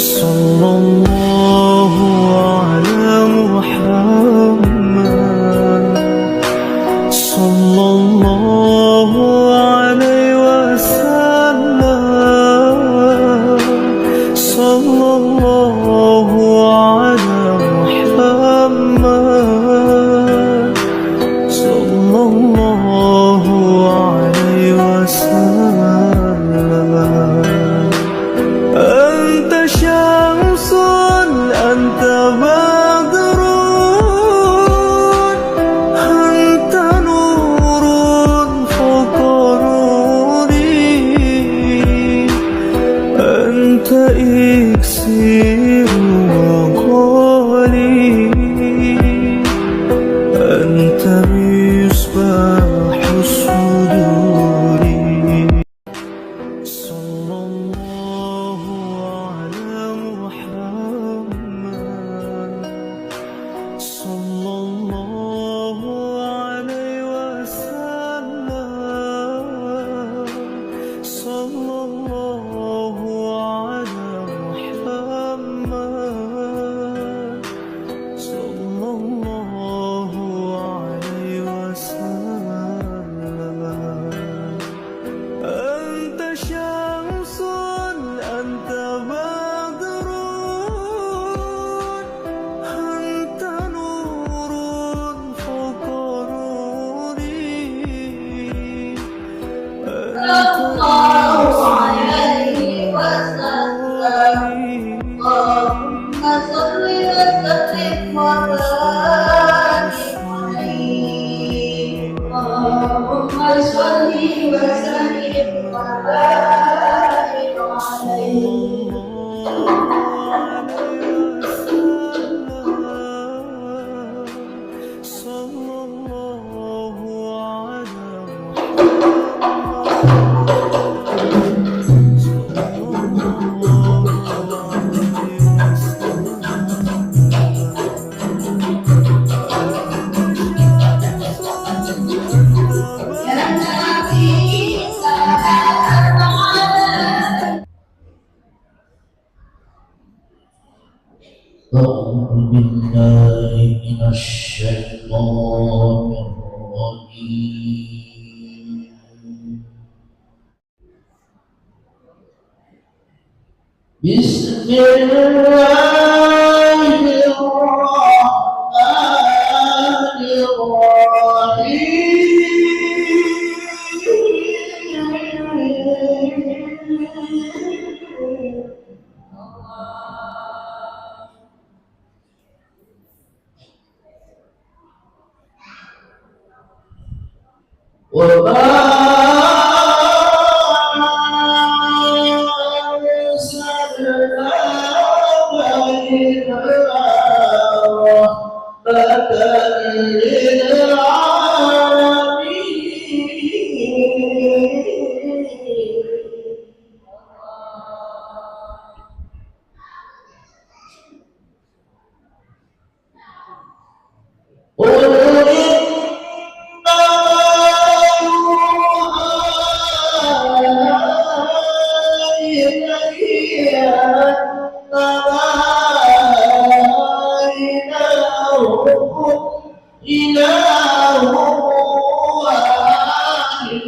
Sallallahu ala Muhammad, sallallahu alaihi wasallam, sallallahu ala Muhammad, sallallahu alaihi wasallam. Anta syamsun, anta badrun, anta nurun fawqa nuri, anta iksiru wa qali, anta misbahu suduri. Sallallahu ala Muhammad, sallallahu alaihi wasallam, sallallahu ala Muhammad, sallallahu alaihi wasallam. Anta syamsun, anta badrun, anta nurun fawqa nuri, Sallallahu alaihi wasallam. Allahumma sholli wa sallim wa barik alaihi. Allahumma sholli wa sallim wa barik alaihi. sallallahu ala Ya Nabi salam alaihi. أعوذ بالله من الشيطان الرجيم. بسم الله الرحمن الرحيم. وما أرسلناك إلا رحمة للعالمين. قل إله واحد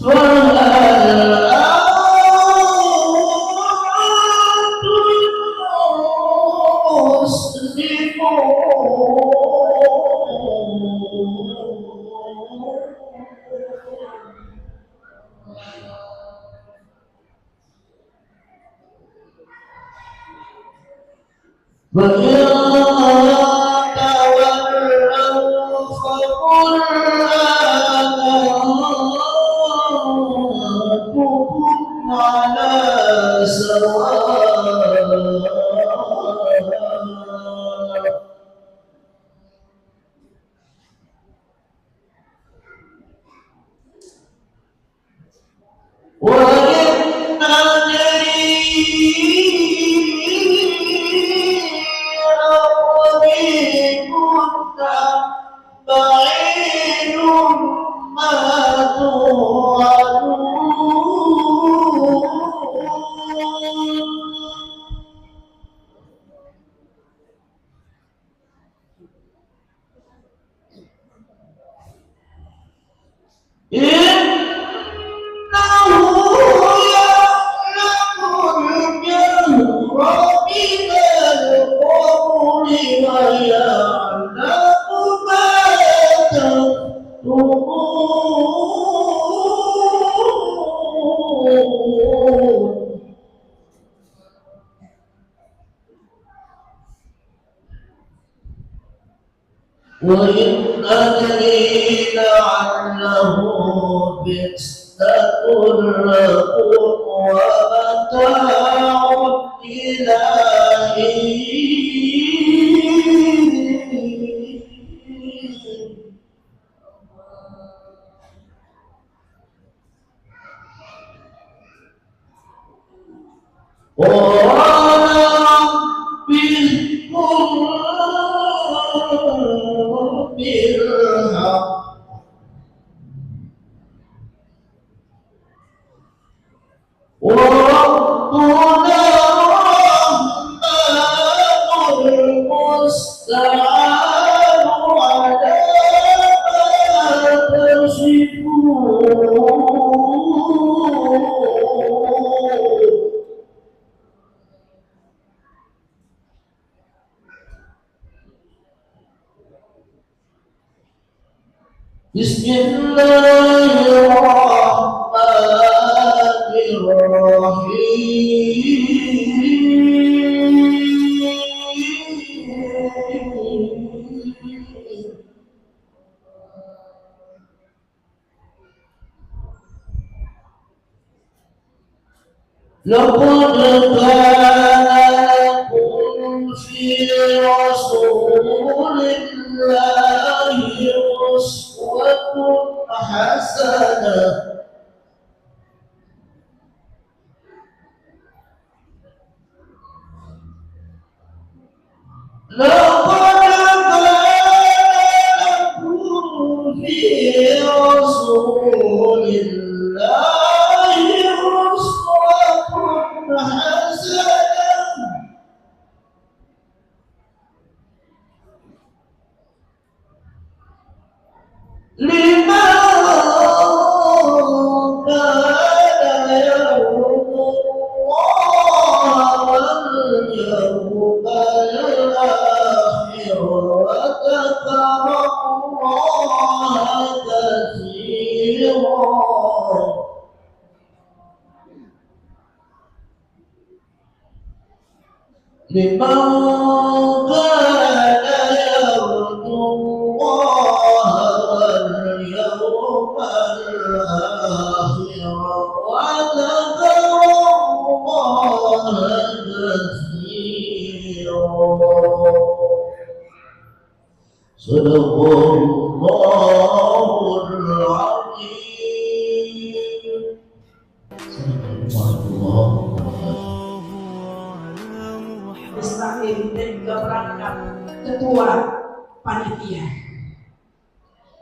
فهل أنتم مسلمون؟ فإن تولوا فقل آذنتكم على سواء. وإن أدري بعيد ما توعدون وإن أدري لعله فتنة لكم ومتاع إلى حين وربنا الرحمن المستعان على ما تصفون بسم الله الرحمن الرحيم لقد كان لكم في رسول الله أسوة حسنة لقد كان لكم في رسول الله أسوة حسنة لمن كان يرجو الله واليوم الآخر وذكر الله كثيرا لمن كان يرجو الله واليوم الآخر وذكر الله كثيرا صدق الله العظيم. صدق الله Israel dan juga perangkat ketua panitia.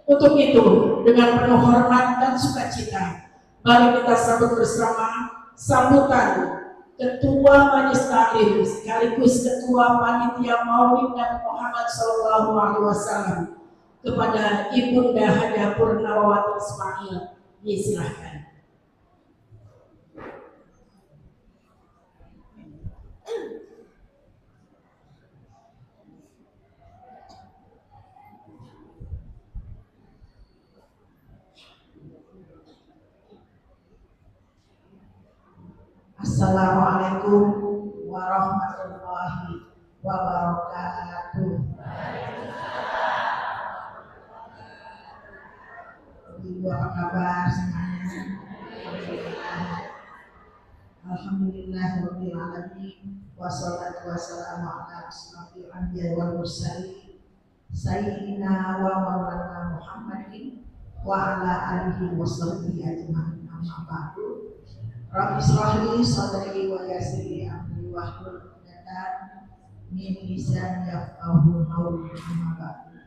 Untuk itu, dengan penuh hormat dan sukacita, mari kita sambut bersama sambutan Ketua Majelis Taklim sekaligus Ketua Panitia Maulid Nabi Muhammad SAW kepada Ibunda Hajah Purnawati Ismail. Disilahkan. Assalamualaikum warahmatullahi wabarakatuh. Ibu apa kabar semuanya? Alhamdulillahirabbil alamin wassalatu wassalamu ala asyrofil anbiya'i wal mursalin sayyidina wa maulana Muhammadin wa ala alihi washabbihi ajmain. Amma ba'du. Rabbi shrahli sadri wa yassir li amri wahlul 'uqdatam min lisani yafqahu qawli. Amma ba'du.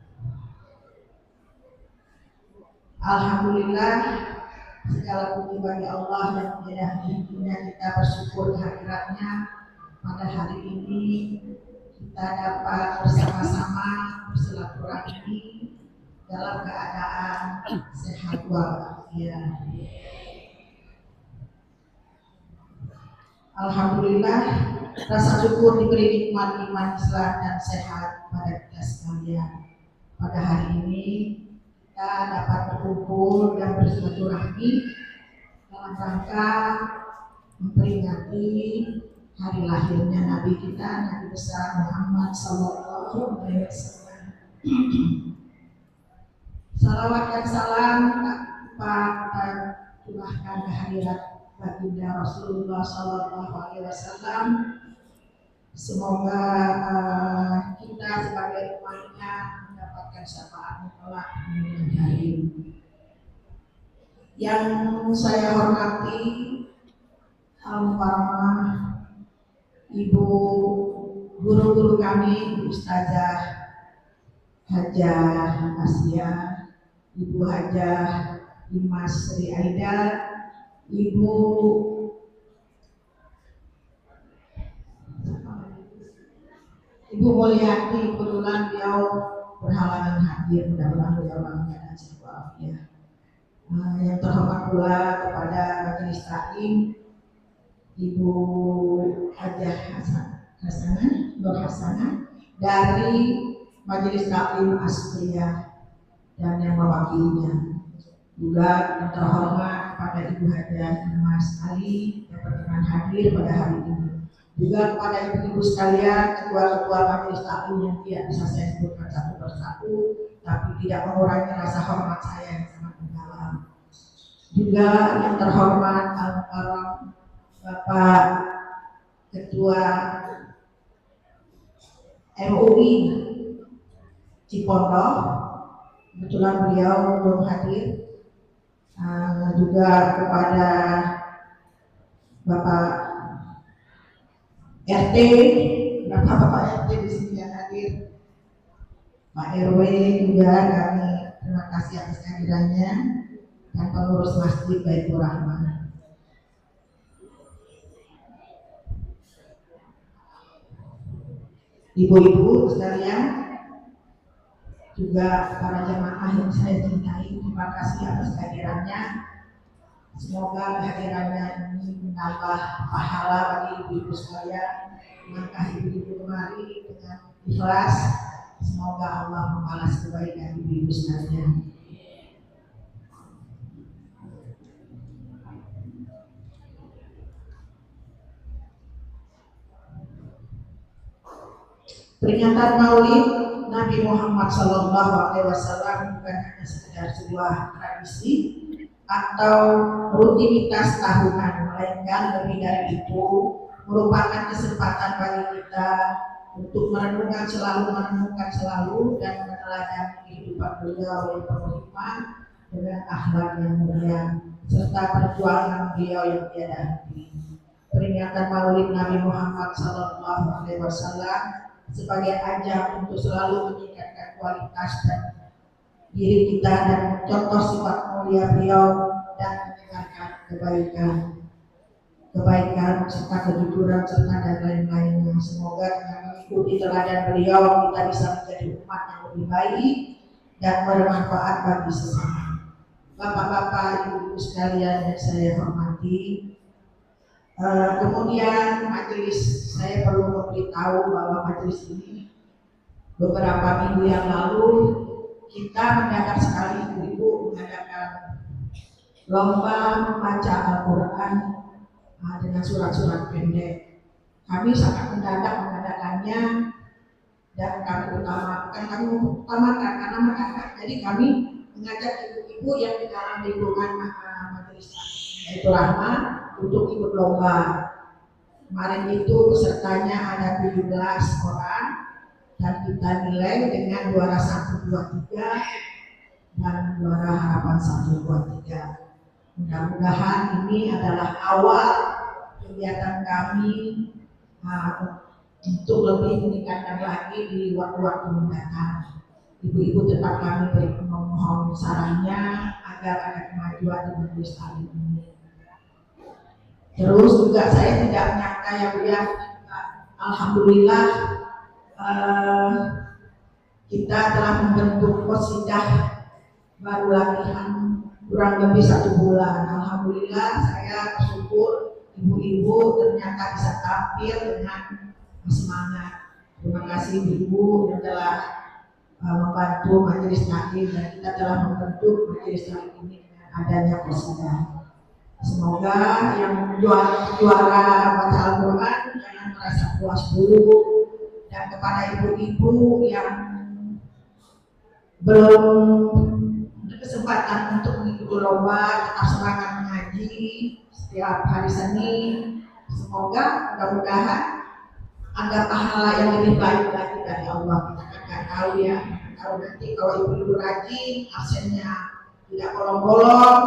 Alhamdulillah, segala puji bagi Allah yang tiada hentinya. Kita bersyukur kehadiratnya pada hari ini. Kita dapat bersama-sama bersilaturahmi dalam keadaan sehat walafiat. Alhamdulillah, rasa syukur diberi nikmat iman Islam dan sehat pada kita sekalian. Pada hari ini kita dapat berkumpul dan bersilaturahmi dalam rangka memperingati hari lahirnya Nabi kita, Nabi besar Muhammad Sallallahu Alaihi Wasallam. Salawat dan salam kita curahkan kehadirat baginda Rasulullah Sallallahu Alaihi Wasallam. Semoga kita sebagai umatnya mendapatkan syafaat kelak di hari ini. Yang saya hormati almarhumah Ibu guru-guru kami, Ustazah Hajah Asia, Ibu Hajah Dimas Sri Aida, Ibu Mulyati, kebetulan beliau berhalangan hadir, mudah-mudahan beliau dalam keadaan sehat walafiat. Yang terhormat pula kepada Majelis Taklim, Ibu Hajah Nur Hasanah dari Majelis Taklim Asriyah dan yang mewakilinya. Juga yang terhormat kepada Ibu Hajah Mas Ali yang berkenan hadir pada hari ini. Juga kepada ibu-ibu sekalian, ketua-ketua Majelis Taklim yang tidak bisa saya sebutkan satu persatu, tapi tidak mengurangi rasa hormat saya yang sangat mendalam. Juga yang terhormat almarhum Bapak Ketua MUI Cipondoh, kebetulan beliau belum hadir. Juga kepada Bapak RT, Bapak RT di sini yang hadir, Pak RW juga kami terima kasih atas kehadirannya, dan pengurus Masjid Baitur Rahman. Ibu-ibu sekalian, juga para jamaah yang saya cintai, terima kasih atas kehadirannya. Semoga kehadirannya ini menambah pahala bagi ibu-ibu sekalian. Langkah ibu-ibu kemari dengan ikhlas, semoga Allah membalas kebaikan ibu-ibu sekalian. Peringatan Maulid Nabi Muhammad Sallallahu Alaihi Wasallam bukan hanya sekedar sebuah tradisi atau rutinitas tahunan, melainkan lebih dari itu merupakan kesempatan bagi kita untuk merenungkan selalu dan meneladani kehidupan beliau yang penuh hikmah dengan akhlak yang mulia serta perjuangan beliau yang tiada henti. Peringatan Maulid Nabi Muhammad Sallallahu Alaihi Wasallam sebagai ajang untuk selalu meningkatkan kualitas dan diri kita dan contoh sifat mulia beliau dan mendengarkan kebaikan serta kejujuran serta dan lain-lainnya. Semoga dengan mengikuti teladan beliau kita bisa menjadi umat yang lebih baik dan bermanfaat bagi sesama. Bapak-bapak, ibu-ibu sekalian yang saya hormati, kemudian majelis, saya perlu memberitahu bahwa majelis ini beberapa minggu yang lalu kita mendadak sekali ibu-ibu mengadakan lomba membaca Al-Quran dengan surat-surat pendek. Kami sangat mendadak mengadakannya dan kami utamakan karena mendadak. Jadi kami mengajak ibu-ibu yang di dalam lingkungan majelis Baitur Rahman untuk ikut lomba. Kemarin itu pesertanya ada 17 orang dan kita nilai dengan juara 1, 2, 3 dan juara harapan 1, 2, 3. Mudah-mudahan ini adalah awal kegiatan kami untuk lebih meningkatkan lagi di waktu-waktu mendatang. Ibu-ibu tetap kami memohon sarannya agar ada kemajuan di majelis taklim ini. Terus juga saya tidak menyangka ya Bu ya, alhamdulillah kita telah membentuk Qasidah baru latihan kurang lebih 1 bulan. Alhamdulillah saya bersyukur ibu-ibu ternyata bisa tampil dengan semangat. Terima kasih ibu yang telah membantu majelis taklim dan kita telah membentuk majelis taklim ini dengan adanya Qasidah. Semoga yang juara baca Al-Quran jangan merasa puas dulu, dan kepada ibu-ibu yang belum berkesempatan untuk mengikuti lomba tetap semangat mengaji setiap hari Senin. Semoga mudah-mudahan ada pahala yang lebih baik lagi dari Allah. Kita kan nggak tahu ya, kalau nanti kalau ibu-ibu rajin absennya tidak bolong-bolong,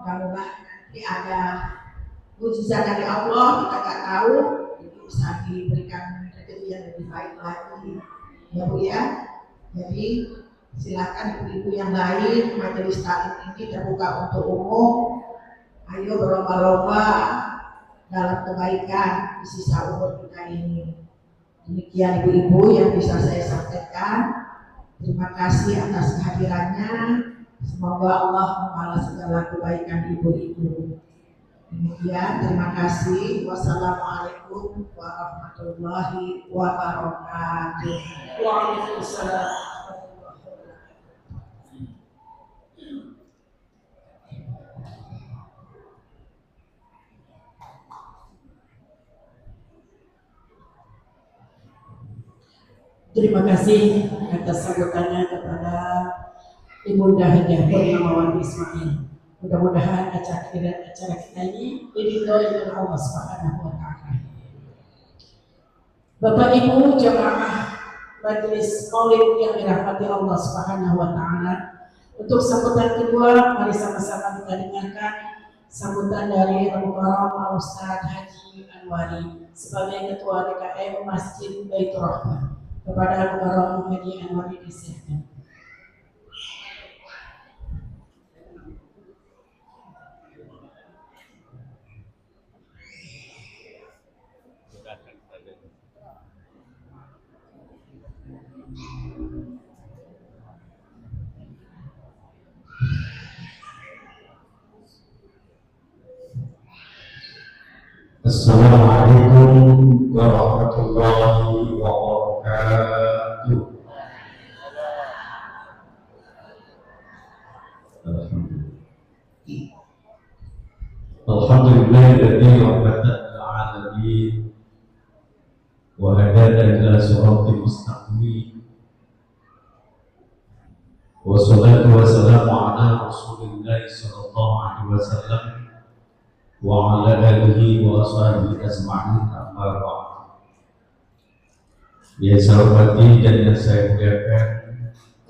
mudah-mudahan nanti ada mujizat dari Allah, kita nggak tahu, jadi bisa diberikan rezeki yang lebih baik lagi ya Bu ya. Jadi silakan ibu-ibu yang lain, majelis taklim ini terbuka untuk umum. Ayo berlomba-lomba dalam kebaikan di sisa umur kita ini. Demikian ibu-ibu yang bisa saya sampaikan. Terima kasih atas kehadirannya. Semoga Allah membalas segala kebaikan ibu-ibu. Demikian, terima kasih. Wassalamualaikum warahmatullahi wabarakatuh. Waalaikumsalam. Terima kasih atas sambutannya kepada Ibunda Hadiah Purnamawati Ismail. Mudah-mudahan acara kita ini diridhoi oleh Allah Subhanahu wa Ta'ala. Bapak Ibu jamaah majelis Maulid yang dirahmati Allah Subhanahu wa Ta'ala, untuk sambutan kedua mari sama-sama kita dengarkan sambutan dari Al-Mukarram Al-Ustaz Haji Anwari sebagai Ketua DKM Masjid Baitur Rahmah. Kepada Al-Mukarram Haji Anwari disilakan. Assalamualaikum warahmatullahi wabarakatuh. Alhamdulillahilladzi rahmatan lil alamin wa hadana ila siratal mustaqim. Wassalatu wassalamu ala Rasulillah sallallahu alaihi wasallam wa ala alihi wa ashabihi ajma'in, amma ba'd. Ya saya hormati dan yang saya muliakan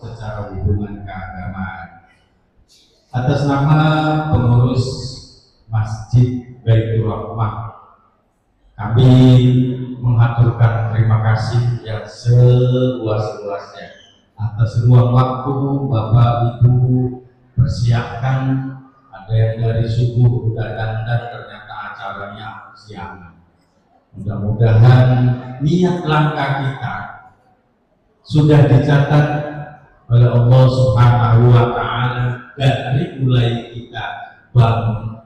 secara hubungan keagamaan, atas nama pengurus Masjid Baitur Rahmah, kami mengaturkan terima kasih yang seluas-luasnya atas ruang waktu Bapak Ibu persiapkan. Ada yang dari subuh udah dandan, ternyata acaranya siang. Mudah-mudahan niat langkah kita sudah dicatat oleh Allah Subhanahu wa Ta'ala dari mulai kita bangun,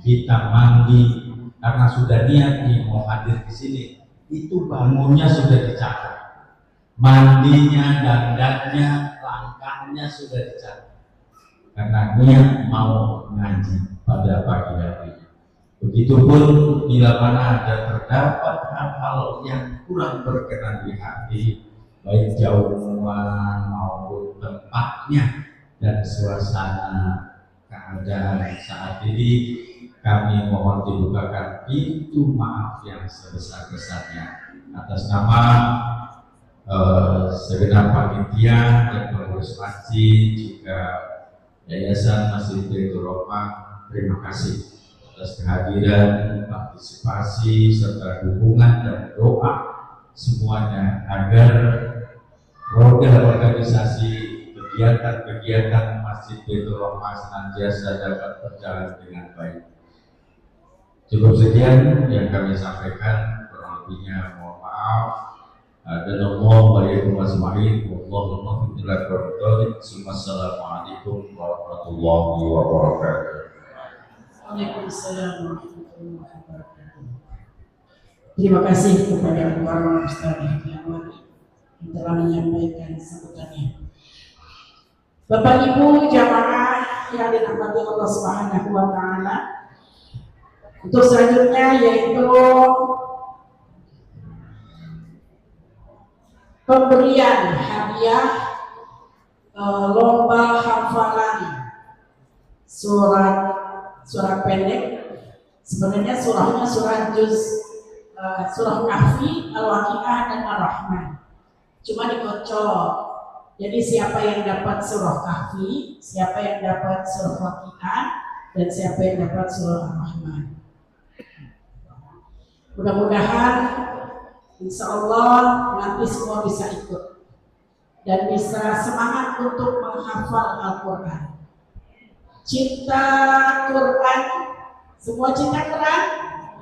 kita mandi karena sudah niat nih mau hadir di sini, itu bangunnya sudah dicatat, mandinya, dandannya, langkahnya sudah dicatat. Karena niat mau ngaji pada pagi hari. Begitupun bila mana ada terdapat hal-hal yang kurang berkenan di hati, baik jauhan maupun tempatnya dan suasana keadaan saat ini, kami mohon dibukakan pintu maaf yang sebesar-besarnya atas nama segenap panitia dan pengurus masjid, juga Yayasan Masjid Baitur Rahmah. Terima kasih atas kehadiran, partisipasi, serta dukungan dan doa semuanya agar roda organisasi kegiatan-kegiatan Masjid Baitur Rahmah senantiasa dapat berjalan dengan baik. Cukup sekian yang kami sampaikan, kurang lebihnya mohon maaf. Dan Waalaikumsalam warahmatullahi wabarakatuh. Assalamualaikum warahmatullahi wabarakatuh. Waalaikumsalam warahmatullahi wabarakatuh. Terima kasih kepada para Ustaz yang telah menyampaikan sambutannya. Bapak Ibu jamaah yang dirahmati Allah Subhanahu wa taala. Untuk selanjutnya yaitu pemberian hadiah lomba hafalan surat pendek. Sebenarnya surahnya surah Kahfi, Al-Waqiah dan Ar-Rahman. Cuma dikocok. Jadi siapa yang dapat surah Kahfi, siapa yang dapat surah Waqiah, dan siapa yang dapat surah Ar-Rahman. Mudah-mudahan insya Allah nanti semua bisa ikut dan bisa semangat untuk menghafal Al-Quran. Cinta Quran, semua cinta Quran?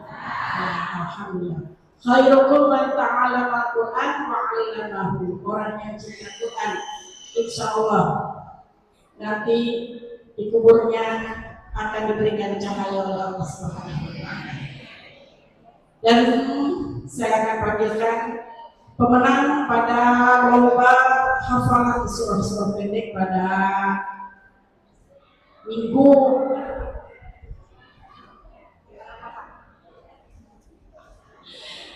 Ya, alhamdulillah. Khairukum man ta'allama Al-Quran wa 'allamahu. Orang yang cinta Quran, insya Allah nanti di kuburnya akan diberikan cahaya oleh Allah Subhanahu wa taala. Dan saya akan panggilkan pemenang pada lomba hafalan surah-surah pendek pada minggu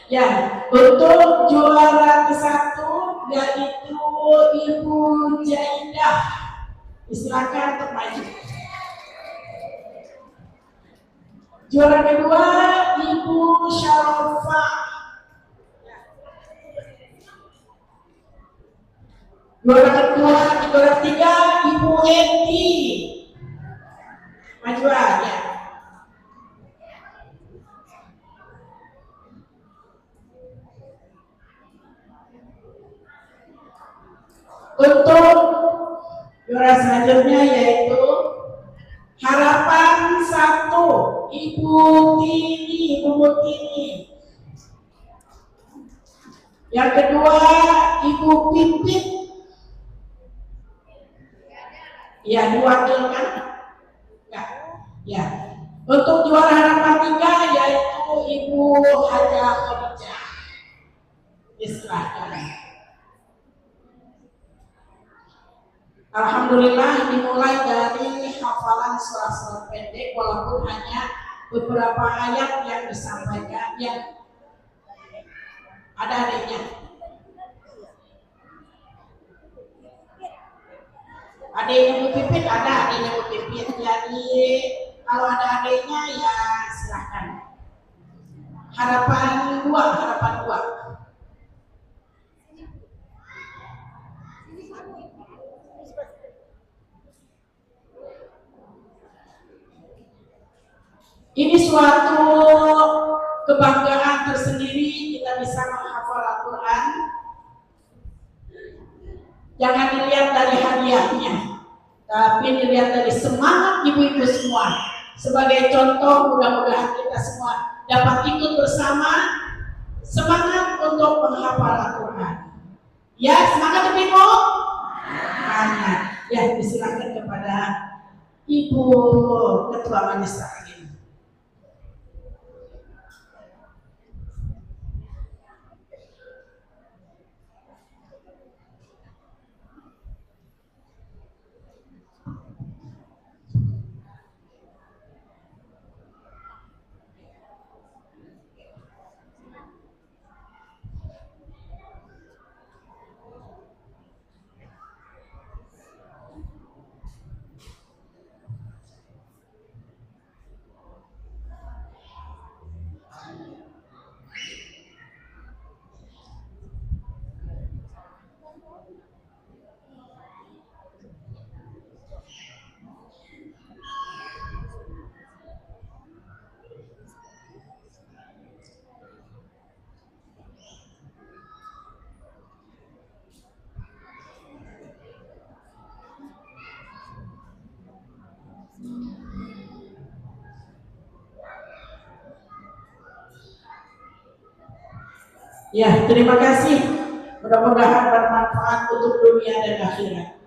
ya, untuk juara ke-1 yaitu Ibu Jaidah. Silakan untuk maju. Juara kedua Ibu Syarofah. Juara ketiga Ibu Eti. Maju aja. Untuk juara selanjutnya yaitu Harapan 1 Ibu Tini. Yang kedua Ibu Pipit. Ya, diwakilkan? Enggak. Ya. Untuk juara harapan 3 yaitu Ibu Haja Khadijah. Silakan. Alhamdulillah dimulai dari hafalan surah-surah pendek walaupun hanya beberapa ayat yang disampaikan yang ada adanya. Adanya Pipit ada, adanya Pipit. Jadi kalau ada adanya ya silahkan. Harapan 2. Ini suatu kebanggaan tersendiri kita bisa menghafal Al-Quran. Jangan dilihat dari hadiahnya, tapi dilihat dari semangat ibu-ibu semua. Sebagai contoh, mudah-mudahan kita semua dapat ikut bersama semangat untuk menghafal Al-Quran. Ya, semangat ibu. Semangat. Ya, disilakan kepada Ibu Ketua Majelis Taklim. Ya, terima kasih. Mudah-mudahan bermanfaat untuk dunia dan akhirat.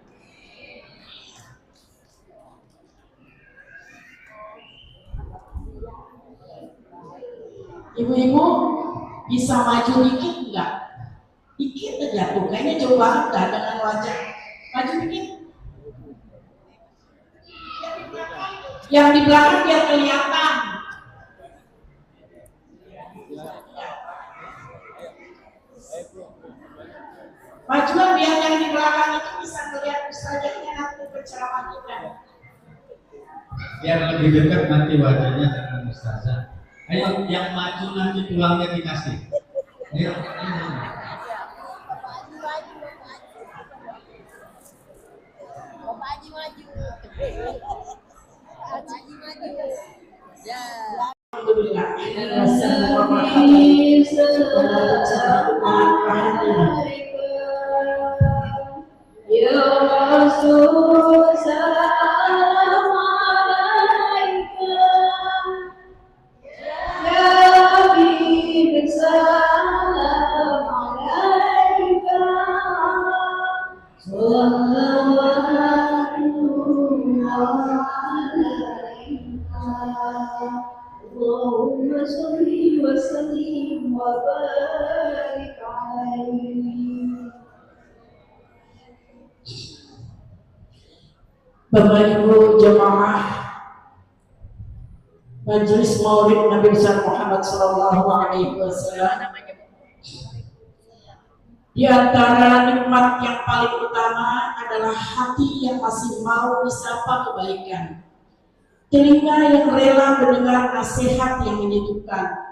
Ibu-ibu bisa maju dikit enggak? Dikit aja tuh, kayaknya jauh banget dah dengan wajah. Maju dikit. Yang di belakang biar kelihatan. Majuan biar yang di belakang itu bisa melihat ustazahnya nanti penceramah kita. Biar lebih dekat nanti wajahnya dengan ustazah. Ayo yang maju nanti tulangnya dikasih. Ayo. Ya Rasul salam alaika, ya Habib salam alaika, Allahumma sholli wa sallim wa barik alaihi. Bapak Ibu jemaah Majelis Maulid Nabi besar Muhammad sallallahu alaihi wasallam, di antara nikmat yang paling utama adalah hati yang masih mau disapa kebaikan, telinga yang rela mendengar nasihat yang menyejukkan,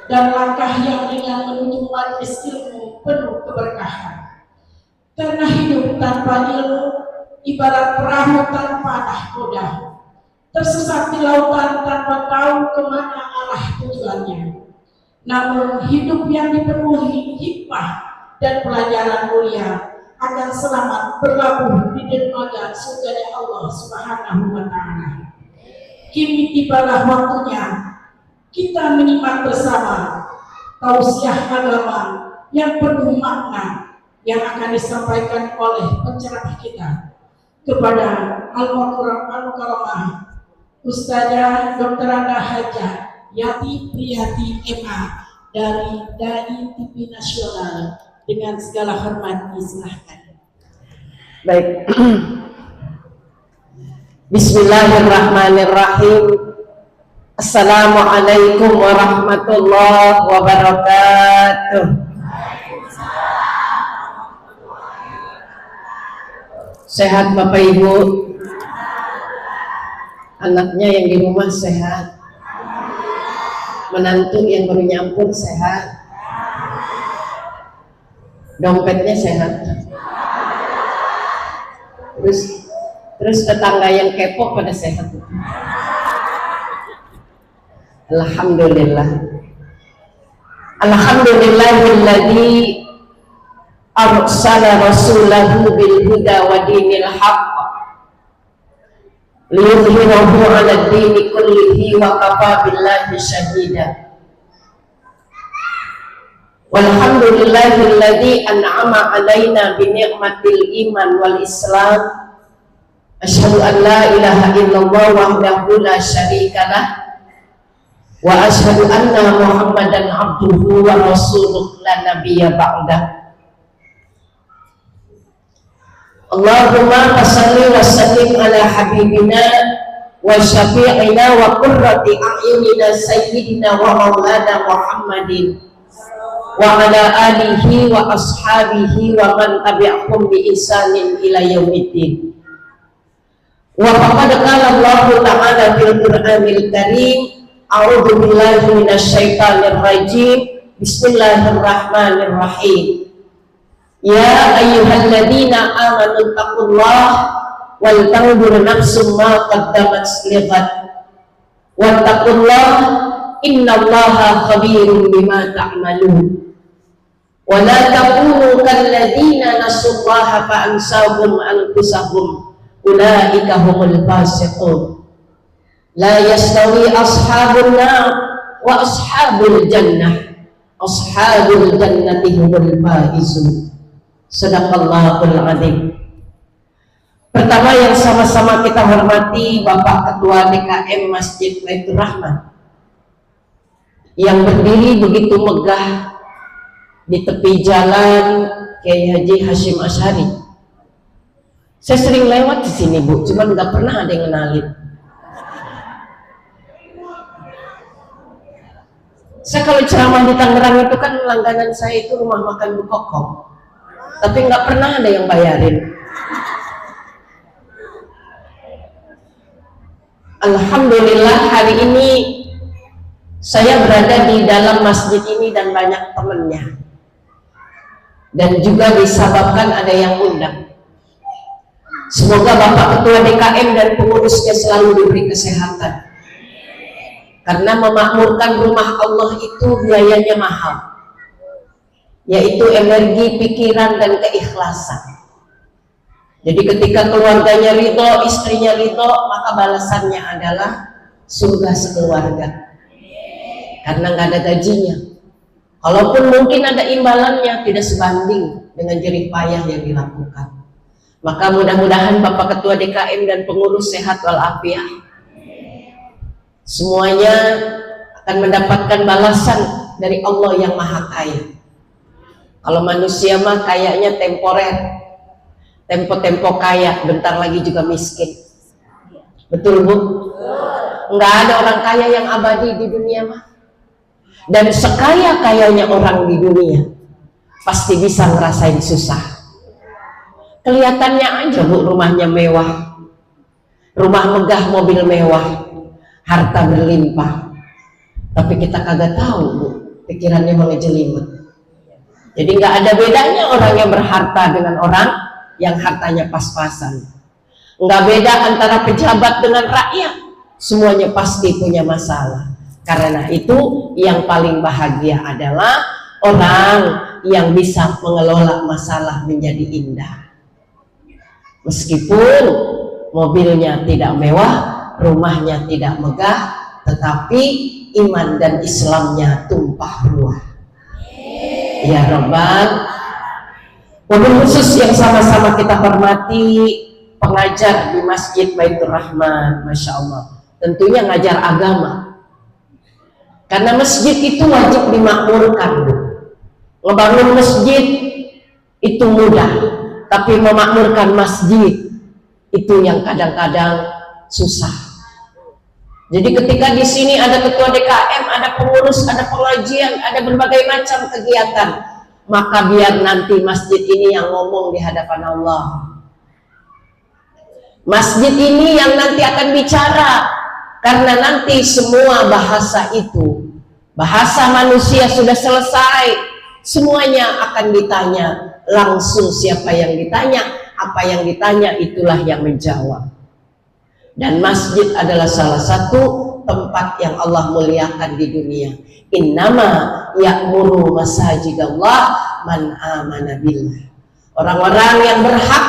dan langkah yang ringan menuju majelis ilmu penuh keberkahan. Karena hidup tanpa ilmu ibarat perahu tanpa nahkoda, tersesat di lautan tanpa tahu kemana arah tujuannya. Namun hidup yang dipenuhi hikmah dan pelajaran mulia akan selamat berlabuh di dermaga surga Allah Subhanahu wa Ta'ala. Kini tibalah waktunya kita menyimak bersama tausiah agama yang penuh makna yang akan disampaikan oleh penceramah kita kepada Al-Mukarramah Ustazah Dr. Anda Hajah Yati Priyati MA dari Dai TV Nasional. Dengan segala hormat disilahkan. Baik. Bismillahirrahmanirrahim. Assalamualaikum warahmatullahi wabarakatuh. Sehat Bapak Ibu? Anaknya yang di rumah sehat? Menantu yang baru nyampur sehat? Dompetnya sehat? Terus tetangga yang kepo pada sehat? Alhamdulillah. Alhamdulillahilladzi arsala rasulahu bil huda wa dinil haqq liyudhhirahu 'ala ad-dini kullihi wa kafa billahi shahida. Walhamdulillahilladzi an'ama 'alaina bi ni'matil iman wal islam. Asyhadu an la ilaha illallah wahdahu la syarikalah wa asyhadu anna Muhammadan abduhu wa rasuluhu la nabiyya ba'dah. Allahumma salli wa sallim ala habibina wa syafi'ina wa qurrati a'yunina sayyidina wa maulana Muhammadin wa ala alihi wa ashabihi wa man tabi'ahum bi ihsanin ila yaumiddin. Wa faqad qala Allah ta'ala fil Qur'anil Karim, a'udzu billahi minasyaitonir rajim. Bismillahirrahmanirrahim. Ya ayyuhalladzina amanu taqullaha wal tanzur nafsum ma qaddamat lighad wattaqullaha innallaha khabirum bima ta'malun. Wa la takunu kalladzina nasullaha fa ansahum anfusahum ulaika humul fasiqun. La yastawi ashabun nar wa ashabul jannah. Ashabul jannati humul faizun. Sadaqallahul adzim. Pertama yang sama-sama kita hormati Bapak Ketua DKM Masjid Baitur Rahman yang berdiri begitu megah di tepi jalan Kiai Haji Hashim Asy'ari. Saya sering lewat di sini, Bu, cuman nggak pernah ada yang kenalin. Saya kalau ceramah di Tangerang itu kan langganan saya itu rumah makan Bu Kokom, tapi nggak pernah ada yang bayarin. Alhamdulillah hari ini saya berada di dalam masjid ini dan banyak temennya, dan juga disebabkan ada yang undang. Semoga Bapak Ketua DKM dan pengurusnya selalu diberi kesehatan, karena memakmurkan rumah Allah itu biayanya mahal, yaitu energi, pikiran, dan keikhlasan. Jadi ketika keluarganya ridho, istrinya ridho, maka balasannya adalah surga sekeluarga. Karena nggak ada gajinya. Kalaupun mungkin ada imbalannya, tidak sebanding dengan jerih payah yang dilakukan. Maka mudah-mudahan Bapak Ketua DKM dan pengurus sehat walafiat. Semuanya akan mendapatkan balasan dari Allah yang Maha Kaya. Kalau manusia mah kayaknya temporer. Tempo-tempo kaya, bentar lagi juga miskin. Betul, Bu? Enggak ada orang kaya yang abadi di dunia mah. Dan sekaya-kayanya orang di dunia pasti bisa ngerasain susah. Kelihatannya aja, Bu, rumahnya mewah, rumah megah, mobil mewah, harta berlimpah. Tapi kita kagak tahu, Bu, pikirannya mengejelimet. Jadi nggak ada bedanya orang yang berharta dengan orang yang hartanya pas-pasan. Nggak beda antara pejabat dengan rakyat, semuanya pasti punya masalah. Karena itu yang paling bahagia adalah orang yang bisa mengelola masalah menjadi indah. Meskipun mobilnya tidak mewah, rumahnya tidak megah, tetapi iman dan Islamnya tumpah ruah. Ya Rabbal. Wabil khusus yang sama-sama kita hormati pengajar di Masjid Baitur Rahman, Masya Allah, tentunya ngajar agama. Karena masjid itu wajib dimakmurkan, Bu. Ngebangun masjid itu mudah, tapi memakmurkan masjid itu yang kadang-kadang susah. Jadi ketika di sini ada ketua DKM, ada pengurus, ada pengajian, ada berbagai macam kegiatan, maka biar nanti masjid ini yang ngomong di hadapan Allah. Masjid ini yang nanti akan bicara, karena nanti semua bahasa itu, bahasa manusia sudah selesai, semuanya akan ditanya langsung. Siapa yang ditanya, apa yang ditanya, itulah yang menjawab. Dan masjid adalah salah satu tempat yang Allah muliakan di dunia. Innama ya'muru masajidallah man amana billah. Orang-orang yang berhak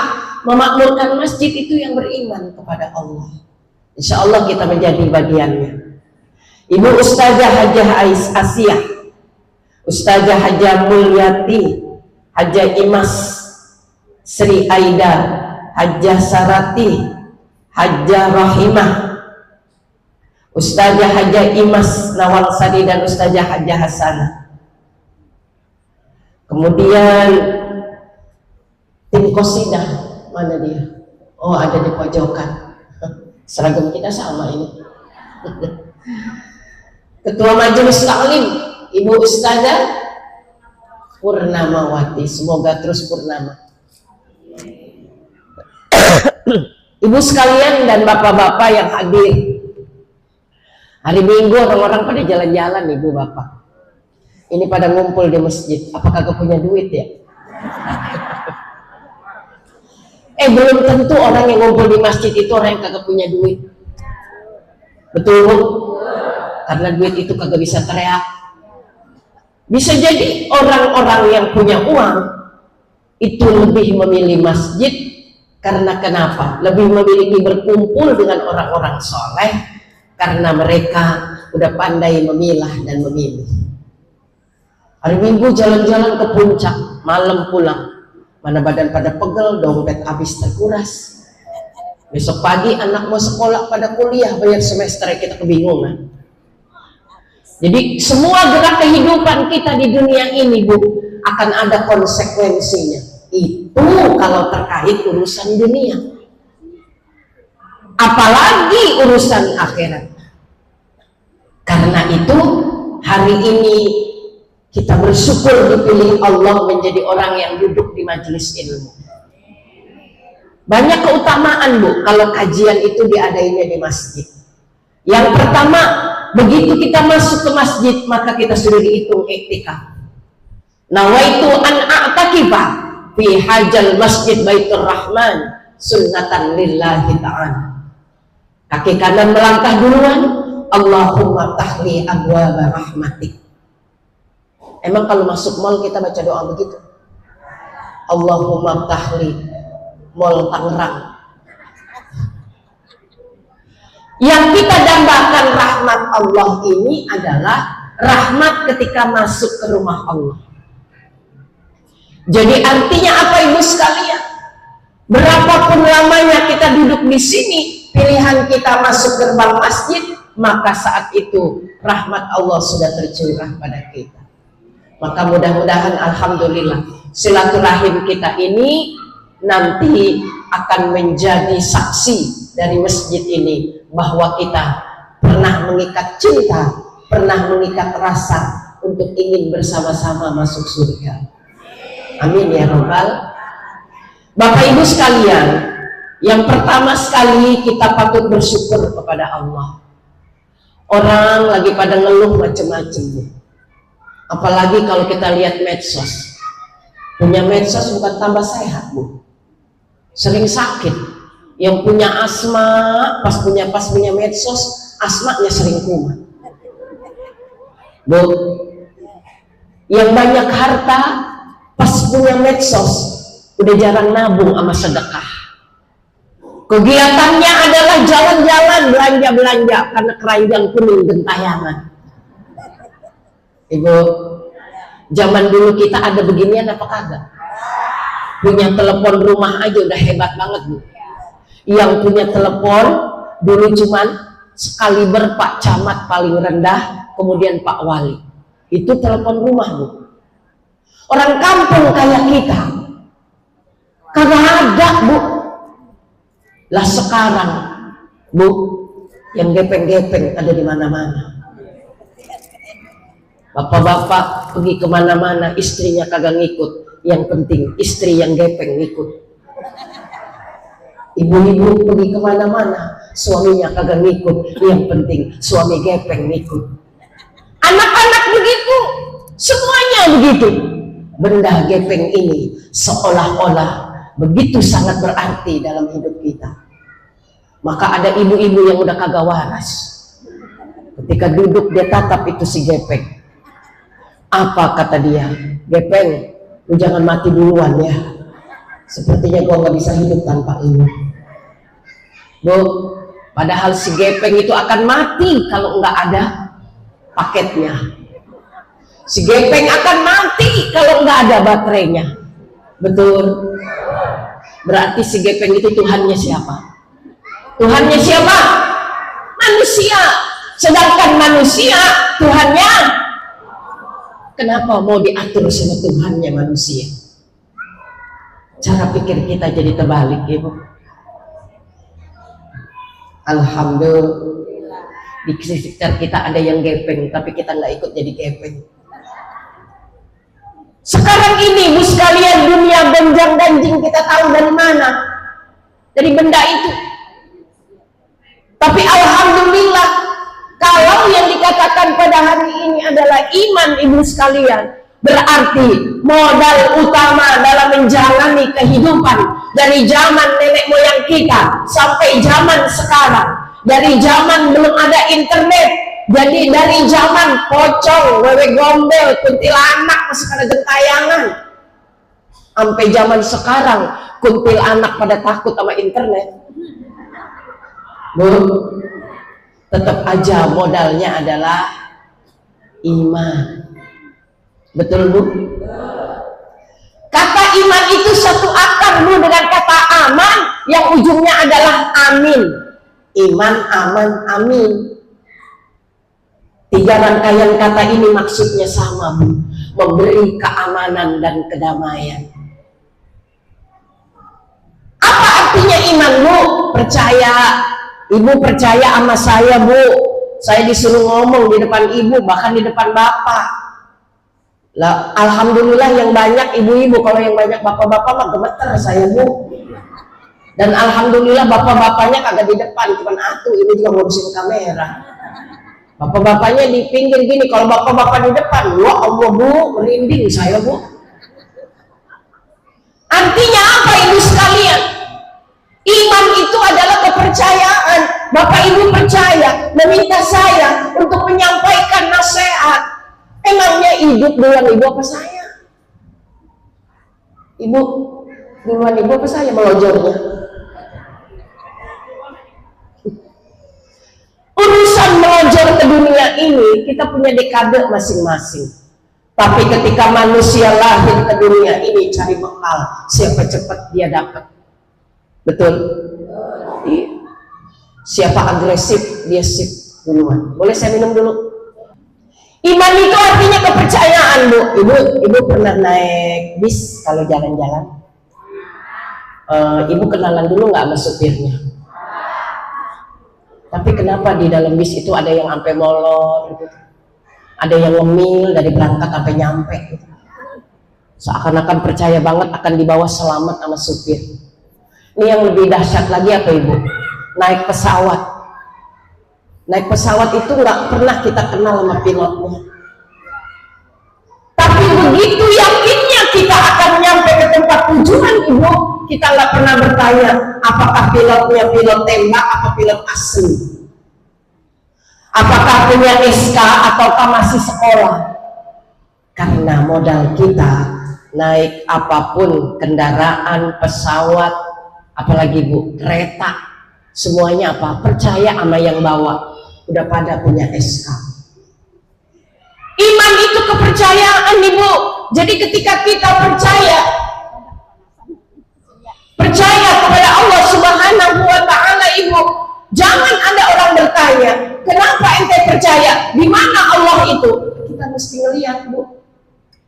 memakmurkan masjid itu yang beriman kepada Allah. Insya Allah kita menjadi bagiannya. Ibu Ustazah Hajah Asia, Ustazah Hajah Mulyati, Hajah Imas Sri Aida, Hajah Sarati, Hajah Rahimah, Ustazah Hajah Imas Nawal Sari, dan Ustazah Hajah Hasanah. Kemudian tim Qosidah, mana dia? Oh, ada di pojokan. Seragam kita sama ini. Ketua Majelis Taklim, Ibu Ustazah Purnamawati, semoga terus purnama. Ibu sekalian dan bapak-bapak yang hadir, hari Minggu orang-orang pada jalan-jalan, Ibu Bapak. Ini pada ngumpul di masjid. Apakah kagak punya duit ya? Belum tentu orang yang ngumpul di masjid itu orang yang kagak punya duit. Betul, Bu? Karena duit itu kagak bisa teriak. Bisa jadi orang-orang yang punya uang itu lebih memilih masjid. Karena kenapa? Lebih memilih berkumpul dengan orang-orang soleh. karena mereka udah pandai memilah dan memilih. Hari Minggu jalan-jalan ke puncak, malam pulang, mana badan pada pegel, dompet habis terkuras. Besok pagi anak mau sekolah pada kuliah, bayar semester, kita kebingungan. Jadi semua gerak kehidupan kita di dunia ini, Bu, akan ada konsekuensinya. Itu kalau terkait urusan dunia, apalagi urusan akhirat. Karena itu hari ini kita bersyukur dipilih Allah menjadi orang yang duduk di majelis ilmu. Banyak keutamaan, Bu, kalau kajian itu diadainya di masjid. Yang pertama, begitu kita masuk ke masjid, maka kita sudah dihitung iktikaf. Nawaitu an a'takifa fi hajal masjid Baitur Rahman sunnatan lillahi ta'ala. Kaki kanan melangkah duluan, Allahumma tahli abwaba rahmatik. Emang kalau masuk mall kita baca doa begitu? Allahumma tahli mall Tangerang. Yang kita dambakan rahmat Allah ini adalah rahmat ketika masuk ke rumah Allah. Jadi artinya apa, Ibu sekalian? Berapapun lamanya kita duduk di sini, pilihan kita masuk gerbang masjid, maka saat itu rahmat Allah sudah tercurah pada kita. Maka mudah-mudahan alhamdulillah silaturahim kita ini nanti akan menjadi saksi dari masjid ini bahwa kita pernah mengikat cinta, pernah mengikat rasa untuk ingin bersama-sama masuk surga. Amin ya Rabbal. Bapak Ibu sekalian, yang pertama sekali kita patut bersyukur kepada Allah. Orang lagi pada ngeluh macam-macam. Apalagi kalau kita lihat medsos. Punya medsos bukan tambah sehat, Bu. Sering sakit. Yang punya asma, pas punya medsos, asmanya sering kumat. Bu, yang banyak harta, pas punya medsos, udah jarang nabung sama sedekah. Kegiatannya adalah jalan-jalan, belanja-belanja, karena keranjang kuning gentayangan. Ibu, zaman dulu kita ada beginian apa kagak? Punya telepon rumah aja udah hebat banget, Bu. Yang punya telepon dulu cuman sekaliber Pak Camat paling rendah, kemudian Pak Wali. Itu telepon rumah, Bu. Orang kampung kayak kita kagak ada, Bu. Lah sekarang, Bu, yang gepeng-gepeng ada di mana-mana. Bapak-bapak pergi kemana-mana, istrinya kagak ngikut. Yang penting istri yang gepeng ngikut. Ibu-ibu pergi kemana-mana, suaminya kagak ngikut. Yang penting suami gepeng ngikut. Anak-anak begitu, semuanya begitu. Benda gepeng ini seolah-olah begitu sangat berarti dalam hidup kita. Maka ada ibu-ibu yang udah kagak waras. Ketika duduk dia tatap itu si gepeng. Apa kata dia? Gepeng, lu jangan mati duluan ya. Sepertinya gua nggak bisa hidup tanpa ini. Bu, padahal si gepeng itu akan mati kalau nggak ada paketnya. Si gepeng akan mati kalau nggak ada baterainya. Betul? Berarti si gepeng itu Tuhannya siapa? Tuhannya siapa? Manusia. Sedangkan manusia Tuhannya, kenapa mau diatur sama Tuhannya manusia? Cara pikir kita jadi terbalik, Ibu. Alhamdulillah, di sekitar kita ada yang gepeng, tapi kita nggak ikut jadi gepeng. Sekarang ini, Bu sekalian, dunia gonjang-ganjing kita tahu dari mana? Dari benda itu. Tapi alhamdulillah, kalau yang dikatakan pada hari ini adalah iman, Ibu sekalian, berarti modal utama dalam menjalani kehidupan dari zaman nenek moyang kita sampai zaman sekarang, dari zaman belum ada internet, jadi dari zaman pocong, wewe gombel, kuntilanak masih pada gentayangan, sampai zaman sekarang kuntilanak pada takut sama internet. Bu, tetap aja modalnya adalah iman. Betul Bu? Kata iman itu satu akar Bu dengan kata aman yang ujungnya adalah amin. Iman, aman, amin. 3 rangkaian kata ini maksudnya sama Bu, memberi keamanan dan kedamaian. Apa artinya iman Bu? Percaya. Ibu percaya sama saya Bu, saya disuruh ngomong di depan ibu, bahkan di depan bapak lah. Alhamdulillah yang banyak ibu-ibu, kalau yang banyak bapak-bapak mah gemeter saya Bu. Dan alhamdulillah bapak-bapaknya kagak di depan, cuman atuh ini juga ngurusin kamera. Bapak-bapaknya di pinggir gini, kalau bapak-bapak di depan, wah Allah Bu, merinding saya Bu. Artinya apa ibu sekalian? Iman itu adalah kepercayaan. Bapak ibu percaya, meminta saya untuk menyampaikan nasihat. Emangnya hidup duluan ibu apa saya? Ibu duluan ibu apa saya melojornya? Urusan melonjor ke dunia ini kita punya dekade masing-masing. Tapi ketika manusia lahir ke dunia ini cari bekal, siapa cepat dia dapat. Betul? Iya. Siapa agresif dia sip duluan. Boleh saya minum dulu? Iman itu artinya kepercayaan Bu. Ibu pernah naik bis kalau jalan-jalan? Ibu kenalan dulu nggak sama supirnya? Tapi kenapa di dalam bis itu ada yang sampai molor gitu? Ada yang ngemil dari berangkat sampai nyampe gitu. Seakan-akan percaya banget akan dibawa selamat sama supir. Ini yang lebih dahsyat lagi apa Ibu? Naik pesawat. Naik pesawat itu nggak pernah kita kenal sama pilotnya. Tapi begitu yakinnya kita akan nyampe ke tempat tujuan Ibu, kita nggak pernah bertanya apakah pilotnya pilot tembak apa pilot asli. Apakah punya SK ataukah masih sekolah? Karena modal kita naik apapun, kendaraan, pesawat, apalagi Bu, kereta, semuanya apa? Percaya sama yang bawa, udah pada punya SK. Iman itu kepercayaan Ibu. Jadi ketika kita percaya kepada Allah Subhanahu wa Ta'ala Ibu, jangan ada orang bertanya, kenapa ente percaya? Di mana Allah itu? Kita mesti ngelihat Bu.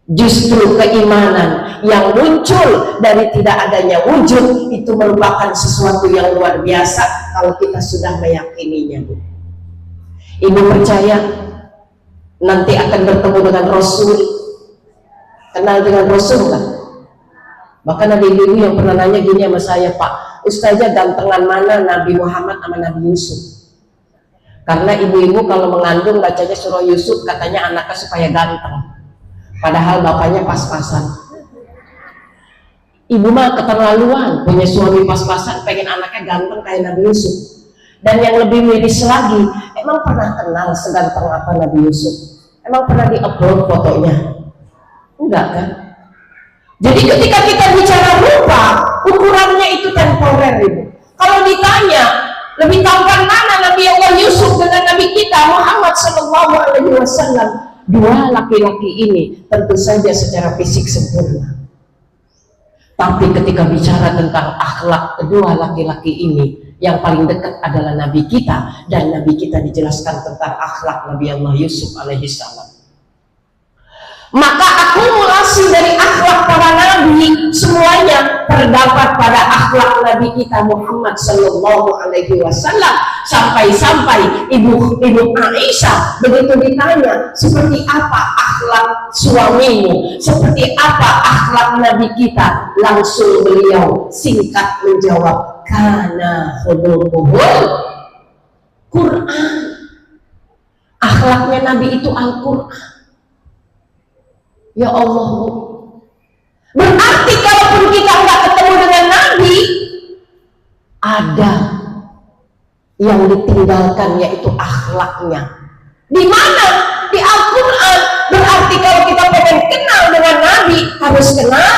Justru keimanan yang muncul dari tidak adanya wujud itu merupakan sesuatu yang luar biasa kalau kita sudah meyakininya Bu. Ibu percaya nanti akan bertemu dengan Rasul. Kenal dengan Rasul kan? Bahkan ada ibu yang pernah nanya gini sama saya, Pak, Ustazah gantengan mana Nabi Muhammad sama Nabi Yusuf? Karena ibu-ibu kalau mengandung bacanya surah Yusuf, katanya anaknya supaya ganteng. Padahal bapaknya pas-pasan. Ibu mah keterlaluan, punya suami pas-pasan, pengen anaknya ganteng kayak Nabi Yusuf. Dan yang lebih miris lagi, emang pernah kenal seganteng apa Nabi Yusuf? Emang pernah di-upload fotonya? Enggak kan? Jadi ketika kita bicara rupa, ukurannya itu temporer Ibu. Kalau ditanya, lebih tampan mana Nabi Allah Yusuf dengan Nabi kita Muhammad SAW? Dua laki-laki ini tentu saja secara fisik sempurna. Tapi ketika bicara tentang akhlak kedua laki-laki ini, yang paling dekat adalah Nabi kita, dan Nabi kita dijelaskan tentang akhlak Nabi Allah Yusuf alaihissalam. Maka akumulasi dari akhlak para nabi semuanya terdapat pada akhlak Nabi kita Muhammad Sallallahu Alaihi Wasallam. Sampai-sampai ibu Aisyah begitu ditanya seperti apa akhlak suamimu, seperti apa akhlak Nabi kita, langsung beliau singkat menjawab, kana khuluquhul Quran. Akhlaknya Nabi itu Al-Quran. Ya Allah Bu, berarti kalaupun kita nggak ketemu dengan Nabi, ada yang ditinggalkan yaitu akhlaknya. Di mana? Di Al-Quran. Berarti kalau kita pengen kenal dengan Nabi, harus kenal.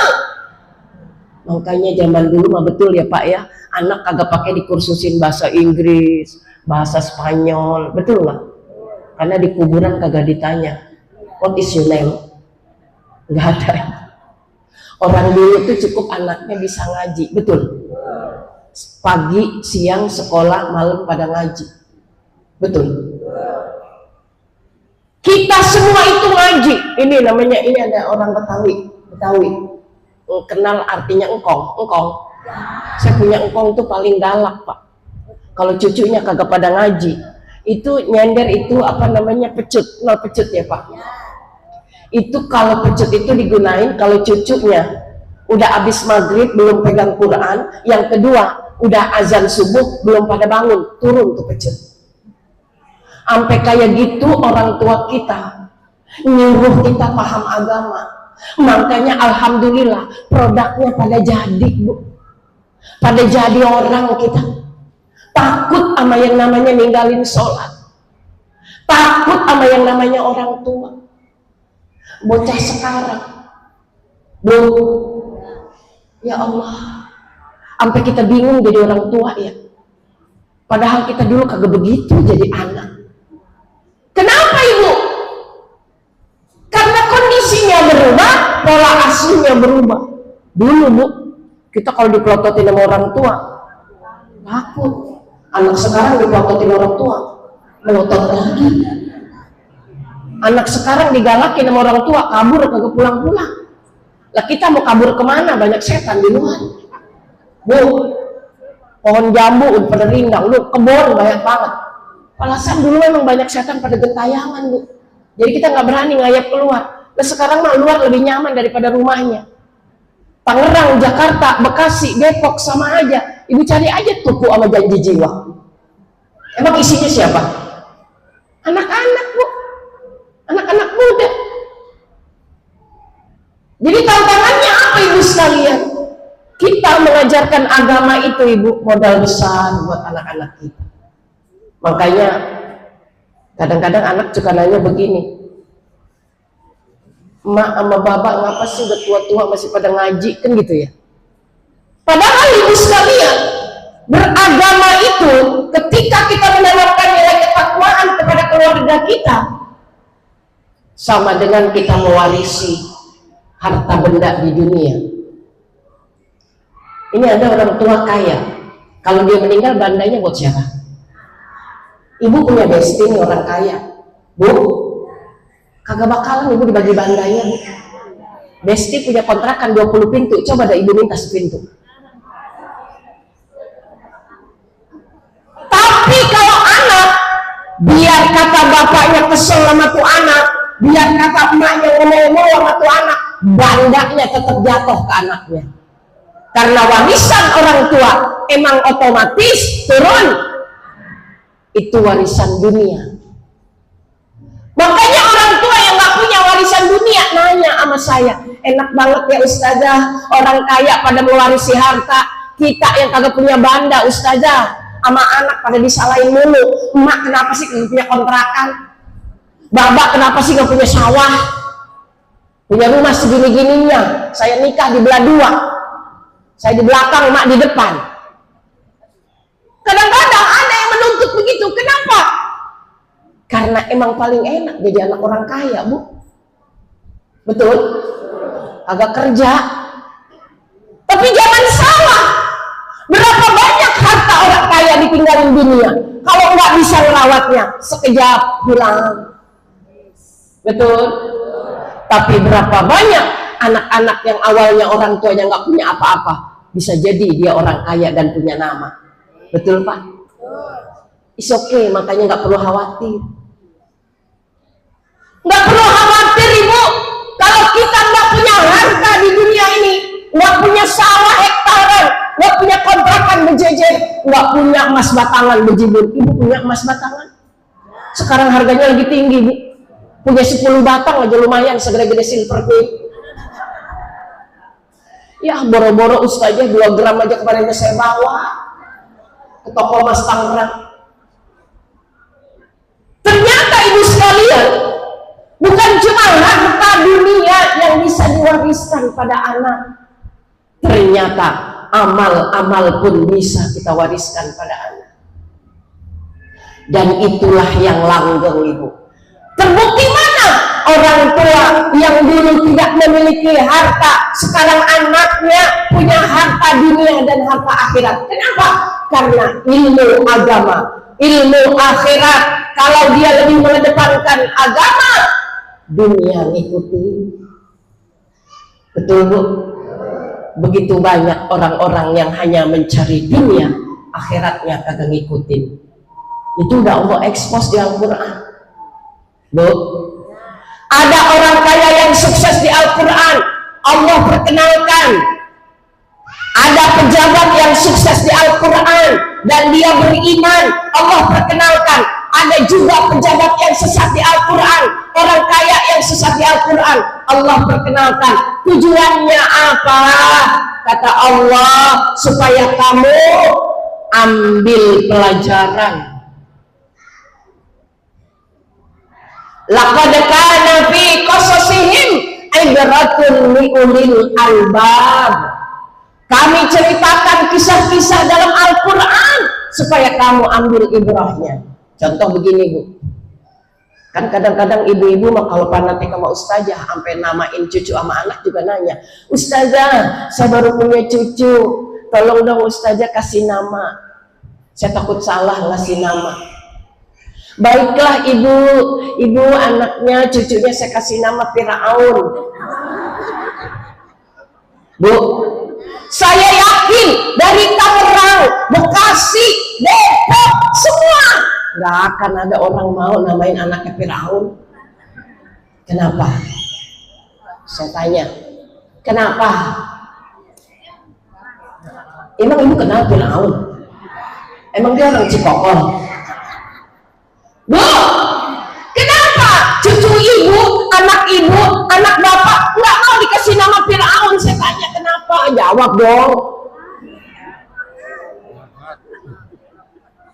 Makanya zaman dulu mah betul ya Pak ya, anak kagak pakai dikursusin bahasa Inggris, bahasa Spanyol, betul nggak? Karena di kuburan kagak ditanya, what is your name? Nggak ada. Orang dulu tuh cukup anaknya bisa ngaji, betul? Pagi, siang, sekolah, malam pada ngaji, betul? Kita semua itu ngaji. Ini namanya, ini ada orang Betawi, kenal artinya engkong. Saya punya engkong tuh paling galak, Pak. Kalau cucunya kagak pada ngaji, itu nyender itu apa namanya, pecut, kenal pecut ya Pak? Itu kalau pecut itu digunain kalau cucunya udah habis maghrib belum pegang Quran, yang kedua udah azan subuh belum pada bangun, turun tuh pecut. Sampai kayak gitu orang tua kita nyuruh kita paham agama. Makanya alhamdulillah produknya pada jadi, Bu. Pada jadi orang kita. Takut sama yang namanya ninggalin sholat, takut sama yang namanya orang tua. Bocah sekarang, Bu, ya Allah, sampai kita bingung jadi orang tua ya. Padahal kita dulu kagak begitu jadi anak. Kenapa Ibu? Karena kondisinya berubah, pola asuhnya berubah. Dulu Bu, kita kalau dipelototin sama orang tua takut. Anak sekarang dipelototin orang tua melotot lagi. Anak sekarang digalakin sama orang tua, kabur kagak pulang-pulang. Lah kita mau kabur kemana? Banyak setan di luar, Bu. Pohon jambu udah pada rindang, lu kebun banyak banget. Alasan dulu memang banyak setan pada gentayangan, Bu. Jadi kita nggak berani ngayap keluar. Nah sekarang mah luar lebih nyaman daripada rumahnya. Tangerang, Jakarta, Bekasi, Depok sama aja. Ibu cari aja tuku sama janji jiwa. Emang isinya siapa? Anak-anak, Bu. Anak-anak muda. Jadi tantangannya apa Ibu sekalian? Kita mengajarkan agama itu Ibu, modal besar buat anak-anak kita. Makanya kadang-kadang anak suka nanya begini, Mak sama Bapak ngapa sih udah tua-tua masih pada ngaji, kan gitu ya. Padahal Ibu sekalian, beragama itu ketika kita menanamkan nilai ketakwaan kepada keluarga kita, sama dengan kita mewarisi harta benda di dunia. Ini ada orang tua kaya, kalau dia meninggal bandanya buat siapa? Ibu punya bestie nih orang kaya, Bu, kagak bakalan Ibu dibagi bandanya, Bu. Bestie punya kontrakan 20 pintu, coba dah Ibu minta sepintu. Tapi kalau anak, biar kata bapaknya kesel sama tuh anak, biar kata emaknya ngomong-ngomong sama tuh anak, bandanya tetap jatuh ke anaknya. Karena warisan orang tua emang otomatis turun. Itu warisan dunia. Makanya orang tua yang gak punya warisan dunia nanya sama saya, enak banget ya Ustazah, orang kaya pada mewarisi harta, kita yang kagak punya banda Ustazah, sama anak pada disalahin mulu. Emak kenapa sih gak punya kontrakan? Bapak kenapa sih gak punya sawah? Punya rumah segini-gininya, saya nikah di belah dua, saya di belakang, emak di depan. Kadang-kadang ada yang menuntut begitu, kenapa? Karena emang paling enak jadi anak orang kaya, Bu. Betul? Agak kerja. Tapi jangan salah, berapa banyak harta orang kaya ditinggalin dunia, kalau nggak bisa merawatnya sekejap hilang. Betul? Tapi berapa banyak anak-anak yang awalnya orang tuanya nggak punya apa-apa, bisa jadi dia orang kaya dan punya nama. Betul Pak? It's okay, makanya nggak perlu khawatir. Nggak perlu khawatir Ibu, kalau kita nggak punya harta di dunia ini, nggak punya sawah hektaran, nggak punya kontrakan berjejer, nggak punya emas batangan bejibun. Ibu punya emas batangan? Sekarang harganya lagi tinggi, Bu. Punya 10 batang aja lumayan, segede-gede silver plate. Ya boro-boro Ustazah 2 gram aja kemarin saya bawa ke toko emas Tangerang. Ternyata Ibu sekalian, bukan cuma harta dunia yang bisa diwariskan pada anak, ternyata amal-amal pun bisa kita wariskan pada anak. Dan itulah yang langgeng, Ibu. Terbukti mana orang tua yang dulu tidak memiliki harta, sekarang anaknya punya harta dunia dan harta akhirat. Kenapa? Karena ilmu agama, ilmu akhirat. Kalau dia lebih mengedepankan agama, dunia ngikuti. Betul, Bu? Begitu banyak orang-orang yang hanya mencari dunia, akhiratnya kagak ngikutin. Itu udah Allah expose di Al-Quran. Bu, ada orang kaya yang sukses di Al-Quran, Allah perkenalkan. Ada pejabat yang sukses di Al-Quran dan dia beriman, Allah perkenalkan. Ada juga pejabat yang sesat di Al-Quran, orang kaya yang sesat di Al-Quran, Allah perkenalkan. Tujuannya apa? Kata Allah, supaya kamu ambil pelajaran. Laqad kana fi qasasihim ibratun li ulil albab. Kami ceritakan kisah-kisah dalam Al-Quran supaya kamu ambil ibrahnya. Contoh begini, Bu. Kan kadang-kadang ibu-ibu mah kalau fanatik sama ustazah sampai namain cucu sama anak juga nanya, "Ustazah, saya baru punya cucu, tolong dong ustazah kasih nama. Saya takut salah ngasih nama." Baiklah ibu anaknya, cucunya saya kasih nama Firaun. Bu, saya yakin dari Tangerang, Bekasi, Depok, semua nggak akan ada orang mau namain anaknya Firaun. Kenapa? Saya tanya, kenapa? Emang ibu kenal Firaun? Emang dia orang Cikokol? Bu, kenapa cucu ibu, anak bapak nggak mau dikasih nama Firaun? Saya tanya kenapa? Jawab dong.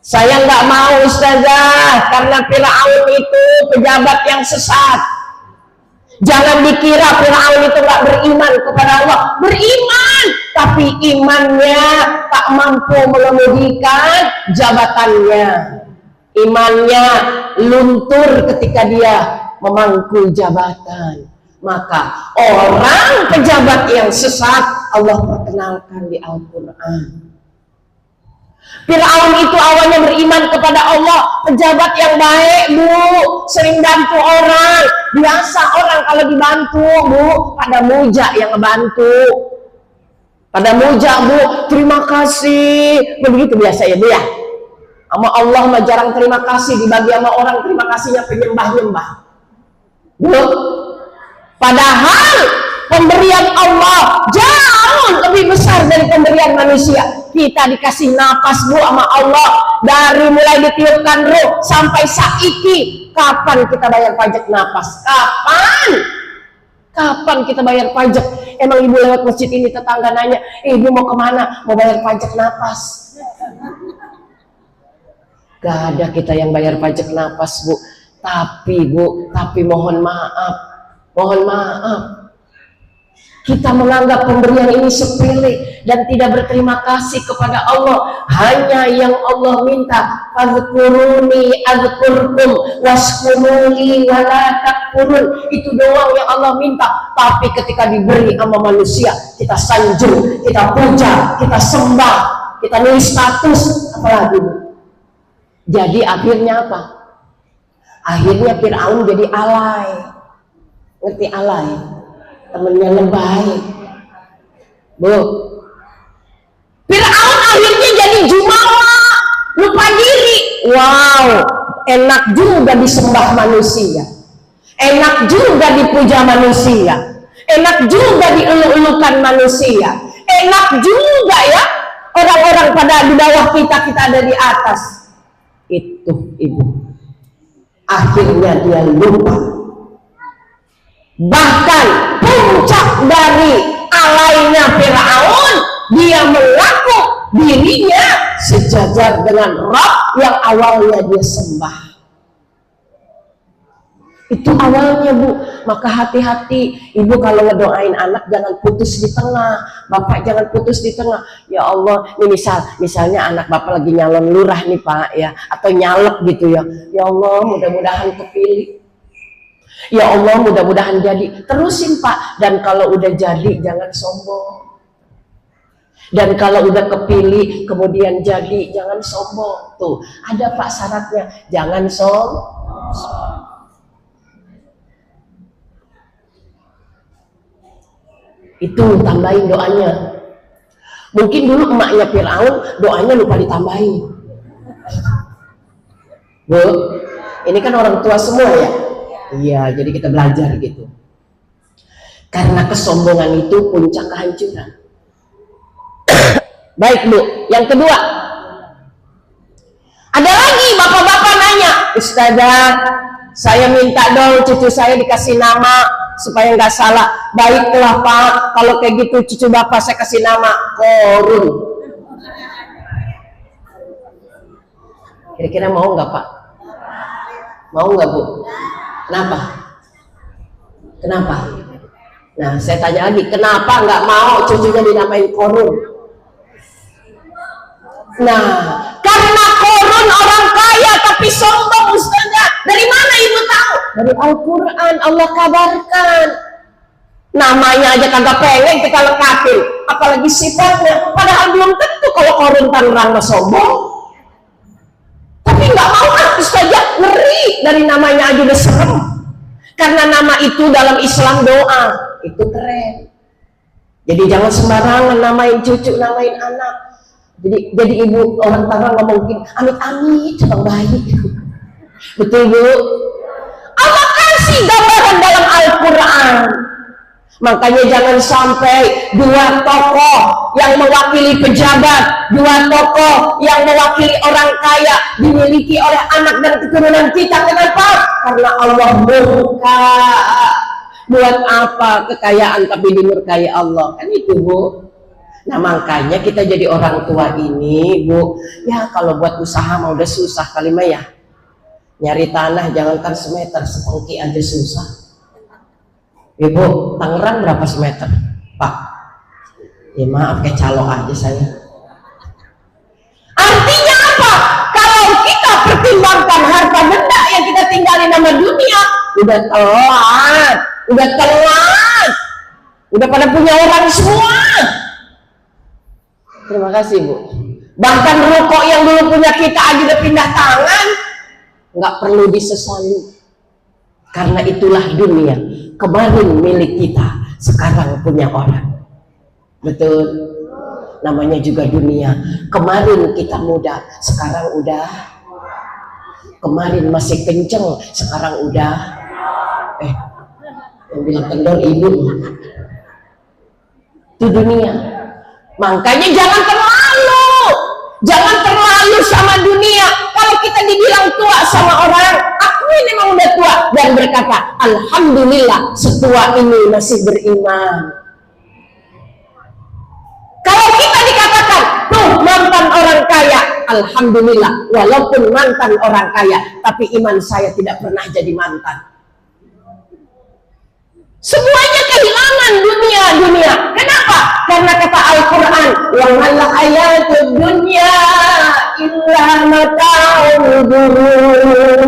Saya nggak mau ustazah, karena Firaun itu pejabat yang sesat. Jangan dikira Firaun itu nggak beriman kepada Allah. Beriman, tapi imannya tak mampu mengemudikan jabatannya. Imannya luntur ketika dia memangku jabatan. Maka orang pejabat yang sesat Allah perkenalkan di Al-Quran. Firaun itu awalnya beriman kepada Allah, pejabat yang baik, Bu, sering bantu orang. Biasa orang kalau dibantu, Bu, pada muja yang ngebantu. Pada muja, Bu, terima kasih. Begitu biasa ya, Bu ya. Sama Allah mah jarang terima kasih, dibagi sama orang terima kasihnya penyembah-nyembah. Bu, padahal pemberian Allah jauh lebih besar dari pemberian manusia. Kita dikasih napas, Bu, sama Allah, dari mulai ditiupkan ruh sampai saiki. Kapan kita bayar pajak napas? Kapan kita bayar pajak? Emang ibu lewat masjid ini tetangga nanya, ibu mau kemana? Mau bayar pajak napas. Gak ada kita yang bayar pajak napas, Bu. Tapi mohon maaf. Kita menganggap pemberian ini sepele dan tidak berterima kasih kepada Allah. Hanya yang Allah minta, fadhkuruni adzkurkum waskuruni wala takfurun. Itu doang yang Allah minta. Tapi ketika diberi sama manusia, kita sanjung, kita puja, kita sembah, kita nulis status, apalagi, Bu. Jadi akhirnya apa? Akhirnya Firaun jadi alay. Ngerti alay? Temennya lebay. Bu, Firaun akhirnya jadi jumawa, lupa diri. Wow, enak juga disembah manusia, enak juga dipuja manusia, enak juga dielu-elukan manusia, enak juga ya orang-orang pada di bawah kita ada di atas. Itu ibu, akhirnya dia lupa. Bahkan puncak dari alaynya Firaun, dia mengaku dirinya sejajar dengan Rabb yang awalnya dia sembah. Itu awalnya Bu, maka hati-hati ibu kalau ngedoain anak jangan putus di tengah, bapak jangan putus di tengah. Ya Allah, ini misalnya anak bapak lagi nyalon lurah nih Pak ya, atau nyalek gitu ya. Ya Allah, mudah-mudahan kepilih. Ya Allah, mudah-mudahan jadi. Terusin Pak, dan kalau udah jadi jangan sombong. Dan kalau udah kepilih kemudian jadi jangan sombong. Tuh, ada Pak syaratnya, jangan sombong. Itu tambahin doanya. Mungkin dulu emaknya Fir'aun doanya lupa ditambahin. Bu, ini kan orang tua semua ya. Iya, jadi kita belajar gitu. Karena kesombongan itu puncak kehancuran. Baik Bu, yang kedua. Ada lagi bapak-bapak nanya, Ustazah, saya minta dong cucu saya dikasih nama supaya nggak salah. Baiklah Pak, kalau kayak gitu cucu bapak saya kasih nama Korun. Kira-kira mau nggak Pak? Mau nggak Bu? Kenapa? Kenapa? Nah, saya tanya lagi, kenapa nggak mau cucunya dinamain Korun? Nah, karena Korun orang kaya tapi sombong Ustazah. Dari mana ibu tahu? Dari Al-Quran Allah kabarkan. Namanya aja kagak pengen kita lengkapin, apalagi sifatnya. Padahal belum tentu kalau Korun Tangerang sombong. Tapi nggak mau Ustazah, ngeri dari namanya aja udah serem. Karena nama itu dalam Islam doa, itu keren. Jadi jangan sembarangan namain cucu, namain anak. Jadi ibu orang Tangerang ngomongin amit-amit bang bayi. Betul Bu? Allah kasih gambaran dalam Al-Quran. Makanya jangan sampai dua tokoh yang mewakili pejabat, dua tokoh yang mewakili orang kaya dimiliki oleh anak dan keturunan kita. Kenapa? Karena Allah murka. Buat apa kekayaan tapi dimurkai Allah? Kan itu Bu. Nah makanya kita jadi orang tua ini Bu, ya kalau buat usaha mah udah susah kali mah ya. Nyari tanah jangankan semeter, sepengki aja susah. Ibu, Tangerang berapa semeter? Pak, ya maaf kayak calok aja saya. Artinya apa? Kalau kita pertimbangkan harta benda yang kita tinggalin sama dunia, udah telat, udah pada punya orang semua. Terima kasih Bu. Bahkan rokok yang dulu punya kita aja udah pindah tangan, nggak perlu disesali. Karena itulah dunia. Kemarin milik kita, sekarang punya orang. Betul. Namanya juga dunia. Kemarin kita muda, sekarang udah. Kemarin masih kenceng, sekarang udah. Yang bilang kendor ibu. Itu dunia. Makanya jangan terlalu sama dunia. Kalau kita dibilang tua sama orang, aku ini memang udah tua, dan berkata alhamdulillah setua ini masih beriman. Kalau kita dikatakan tuh mantan orang kaya, alhamdulillah walaupun mantan orang kaya, tapi iman saya tidak pernah jadi mantan. Semuanya kehilangan dunia. Kenapa? Karena kata Al-Quran, wa mal hayatud dunya illa mata'ul ghurur.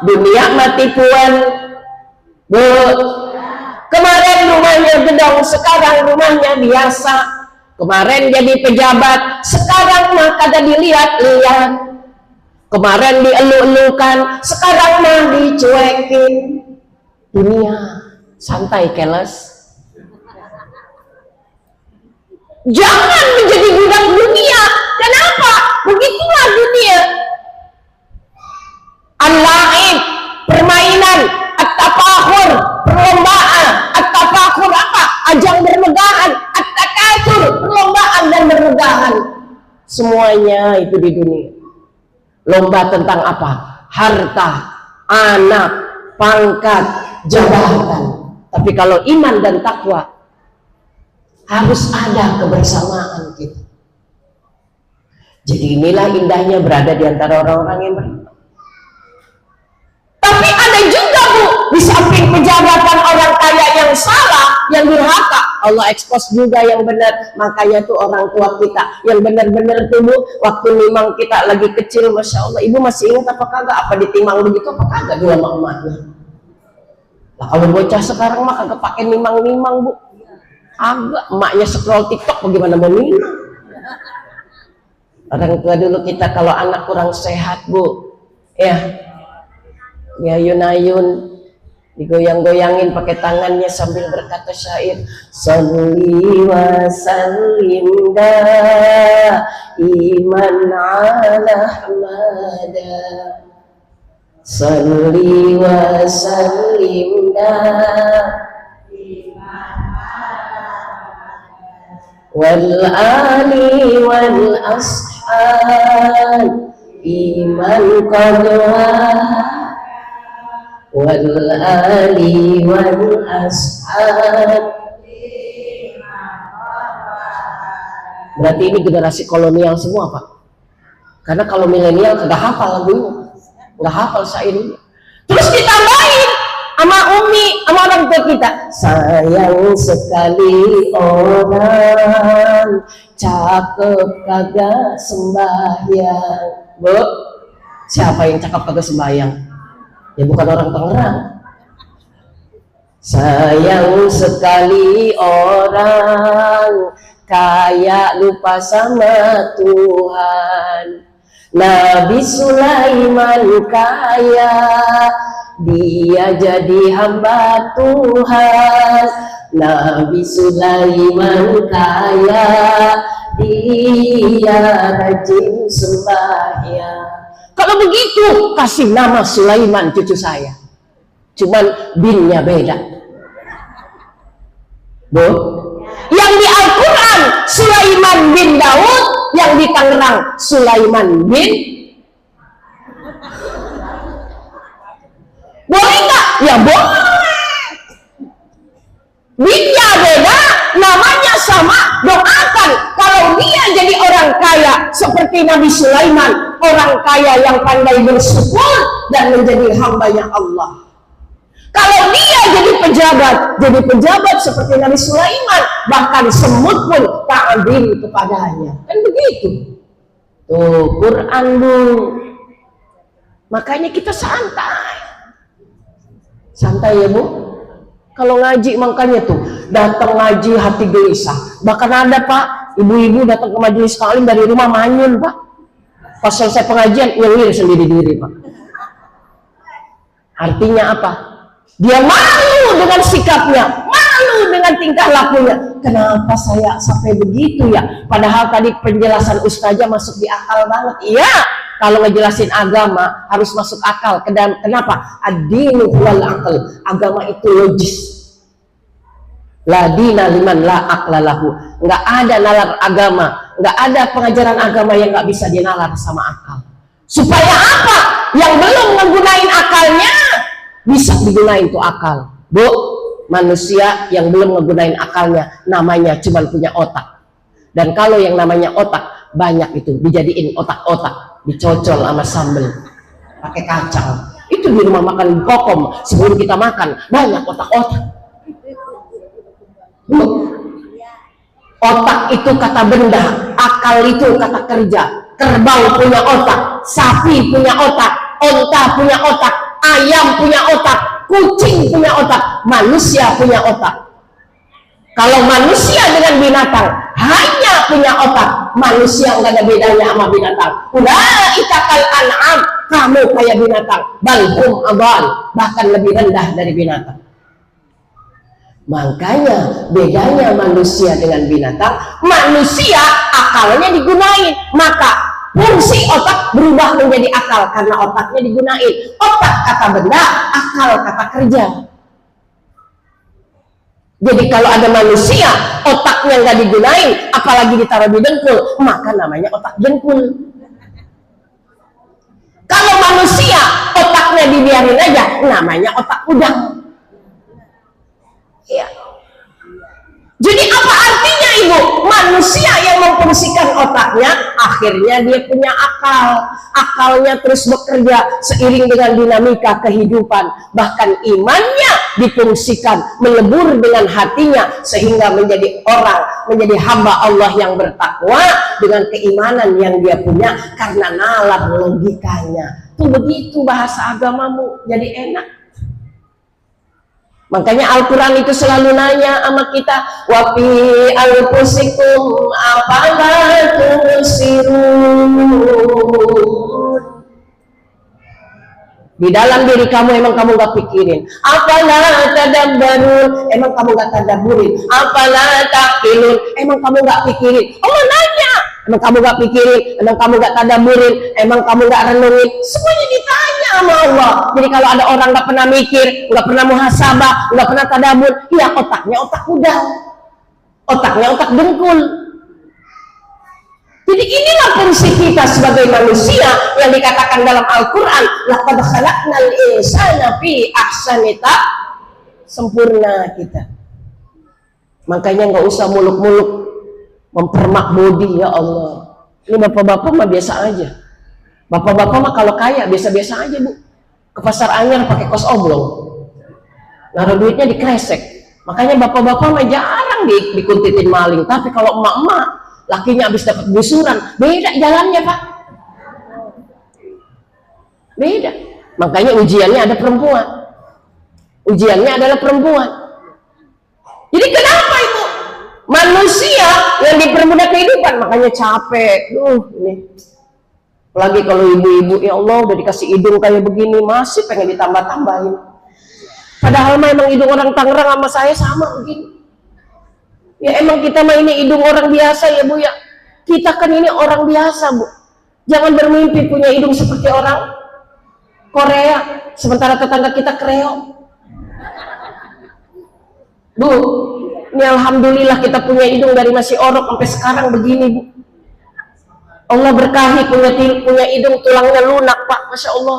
Dunia mati puan. Bu, kemarin rumahnya gedong, sekarang rumahnya biasa. Kemarin jadi pejabat, sekarang mah kada dilihat-lihat. Kemarin dielu-elukan, sekarang mah dicuekin. Dunia santai keles. Jangan menjadi budak dunia. Kenapa? Begitulah dunia. Al-la'ib, permainan, at-tafakhur, perlombaan, at-tafakhur apa? Ajang bermegahan, at-takatsur, perlombaan dan bermegahan. Semuanya itu di dunia. Lomba tentang apa? Harta, anak, pangkat, jabatan. Tapi kalau iman dan takwa, harus ada kebersamaan kita. Jadi inilah indahnya berada di antara orang-orang yang beriman. ada juga Bu, di samping pejabatan orang kaya yang salah, yang durhaka, Allah expose juga yang benar. Makanya tuh orang tua kita yang benar-benar tuh Bu, waktu nimang kita lagi kecil, Masya Allah, Ibu masih ingat apa kagak? Apa ditimang begitu apa kagak dulu sama emaknya? Lah kalau bocah sekarang mah kagak pakai nimang-nimang Bu, agak emaknya scroll TikTok bagaimana mau nimang? Orang tua dulu kita kalau anak kurang sehat Bu, ya ayun-ayun digoyang-goyangin pakai tangannya sambil berkata syair, salli wa sallim iman ala ahmada, salli wa sallim wal ali wal ashab iman qadwa wal ali wal ashab. Berarti ini generasi kolonial semua Pak, karena kalau milenial kagak hafal lagunya, nggak hafal syairnya. Terus ditambahin sama Umi, sama orang tua kita, sayang sekali orang cakep kagak sembahyang. Bu, siapa yang cakep kagak sembahyang? Ya bukan orang Tangerang. Sayang sekali orang kaya lupa sama Tuhan. Nabi Sulaiman kaya, dia jadi hamba Tuhan. Nabi Sulaiman kaya, dia rajin sembahyang. Kalau begitu kasih nama Sulaiman cucu saya, cuman binnya beda Bu. Yang di Al-Quran Sulaiman bin Daud, yang di Tangerang Sulaiman bin. Boleh nggak? Ya boleh. Binnya beda, namanya sama, doakan kalau dia jadi orang kaya seperti Nabi Sulaiman, orang kaya yang pandai bersyukur dan menjadi hambanya Allah. Kalau dia jadi pejabat seperti Nabi Sulaiman, bahkan semut pun ta'zim kepadanya. Kan begitu. Tuh Quran Bu. Makanya kita santai. Santai ya Bu. Kalau ngaji makanya tuh datang ngaji hati gelisah. Bahkan ada Pak, ibu-ibu datang ke majelis taklim dari rumah manyun Pak. Pas selesai pengajian nyengir sendiri diri Pak. Artinya apa? Dia malu dengan sikapnya, malu dengan tingkah lakunya. Kenapa saya sampai begitu ya? Padahal tadi penjelasan ustazah masuk di akal banget. Iya, kalau ngejelasin agama harus masuk akal. Kenapa? Ad-dinu wal aql. Agama itu logis. La dina liman la aqla lahu. Nggak ada nalar agama, nggak ada pengajaran agama yang nggak bisa dinalar sama akal. Supaya apa? Yang belum menggunain akalnya bisa digunain tuh akal. Bu, manusia yang belum menggunain akalnya namanya cuma punya otak. Dan kalau yang namanya otak banyak itu dijadiin otak-otak, dicocol sama sambal pakai kacang. Itu di rumah makan Kokom sebelum kita makan banyak otak-otak. Bu, otak itu kata benda, akal itu kata kerja. Kerbau punya otak, sapi punya otak, onta punya otak, ayam punya otak, kucing punya otak, manusia punya otak. Kalau manusia dengan binatang hanya punya otak, manusia nggak ada bedanya sama binatang. Ulaika kal an'am, kamu kayak binatang, balhum adal, bahkan lebih rendah dari binatang. Makanya bedanya manusia dengan binatang, manusia akalnya digunain, maka fungsi otak berubah menjadi akal karena otaknya digunain. Otak kata benda, akal kata kerja. Jadi kalau ada manusia otaknya nggak digunain, apalagi ditaruh di dengkul, maka namanya otak dengkul. Kalau manusia otaknya dibiarin aja, namanya otak udang. Ya. Jadi apa artinya Ibu? manusia yang memfungsikan otaknya, akhirnya dia punya akal. Akalnya terus bekerja seiring dengan dinamika kehidupan. Bahkan imannya difungsikan, melebur dengan hatinya, sehingga menjadi orang, menjadi hamba Allah yang bertakwa dengan keimanan yang dia punya karena nalar logikanya. Tuh begitu bahasa agamamu, jadi enak. Makanya Al-Quran itu selalu nanya sama kita, wa fi anfusikum afala tubsirun. Di dalam diri kamu emang kamu gak pikirin. Afala tadabbarun, emang kamu gak tadabburin. Afala taqilun, emang kamu gak pikirin. Allah nanya, emang kamu gak pikirin, emang kamu gak tadabburin, emang kamu gak renungin. Semuanya ditanya sama Allah. Jadi kalau ada orang gak pernah mikir, gak pernah muhasabah, gak pernah tadabbur, ya otaknya otak kuda, otaknya otak dengkul. Jadi inilah fungsi kita sebagai manusia yang dikatakan dalam Al-Quran, laqad khalaqnal insana fi ahsani taqwim, sempurna kita. Makanya nggak usah muluk-muluk mempermak bodi, ya Allah. Ini bapak-bapak mah biasa aja. Bapak-bapak mah kalau kaya biasa-biasa aja, Bu. Ke pasar anyar pakai kos oblong, naruh duitnya di kresek. Makanya bapak-bapak mah jarang dikuntitin maling. Tapi kalau emak-emak lakinya habis dapat gusuran, beda jalannya, Pak. Beda. Makanya ujiannya ada perempuan. Ujiannya adalah perempuan. Jadi kenapa itu? Manusia yang dipermudah kehidupan, makanya capek. Ini. Apalagi kalau ibu-ibu, ya Allah udah dikasih hidung kayak begini, masih pengen ditambah-tambahin. Padahal mah emang hidung orang Tangerang sama saya sama begini. Ya emang kita mah ini hidung orang biasa ya Bu ya. Kita kan ini orang biasa Bu. Jangan bermimpi punya hidung seperti orang Korea, sementara tetangga kita kreo. Bu, ini alhamdulillah kita punya hidung dari masih orok sampai sekarang begini Bu. Allah berkahi punya hidung tulangnya lunak Pak, Masya Allah.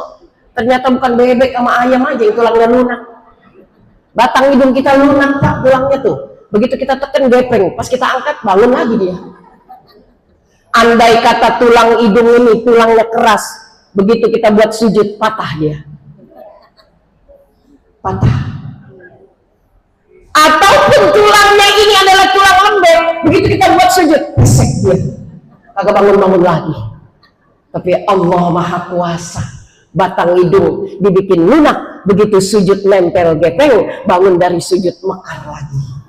Ternyata bukan bebek sama ayam aja yang tulangnya lunak. Batang hidung kita lunak Pak, tulangnya tuh. Begitu kita tekan gepeng, pas kita angkat bangun lagi dia. Andai kata tulang hidung ini tulangnya keras, begitu kita buat sujud patah dia, patah. Ataupun tulangnya ini adalah tulang lembek, begitu kita buat sujud pesek dia, kagak bangun-bangun lagi. Tapi Allah Maha Kuasa, batang hidung dibikin lunak, begitu sujud nempel gepeng, bangun dari sujud mekar lagi.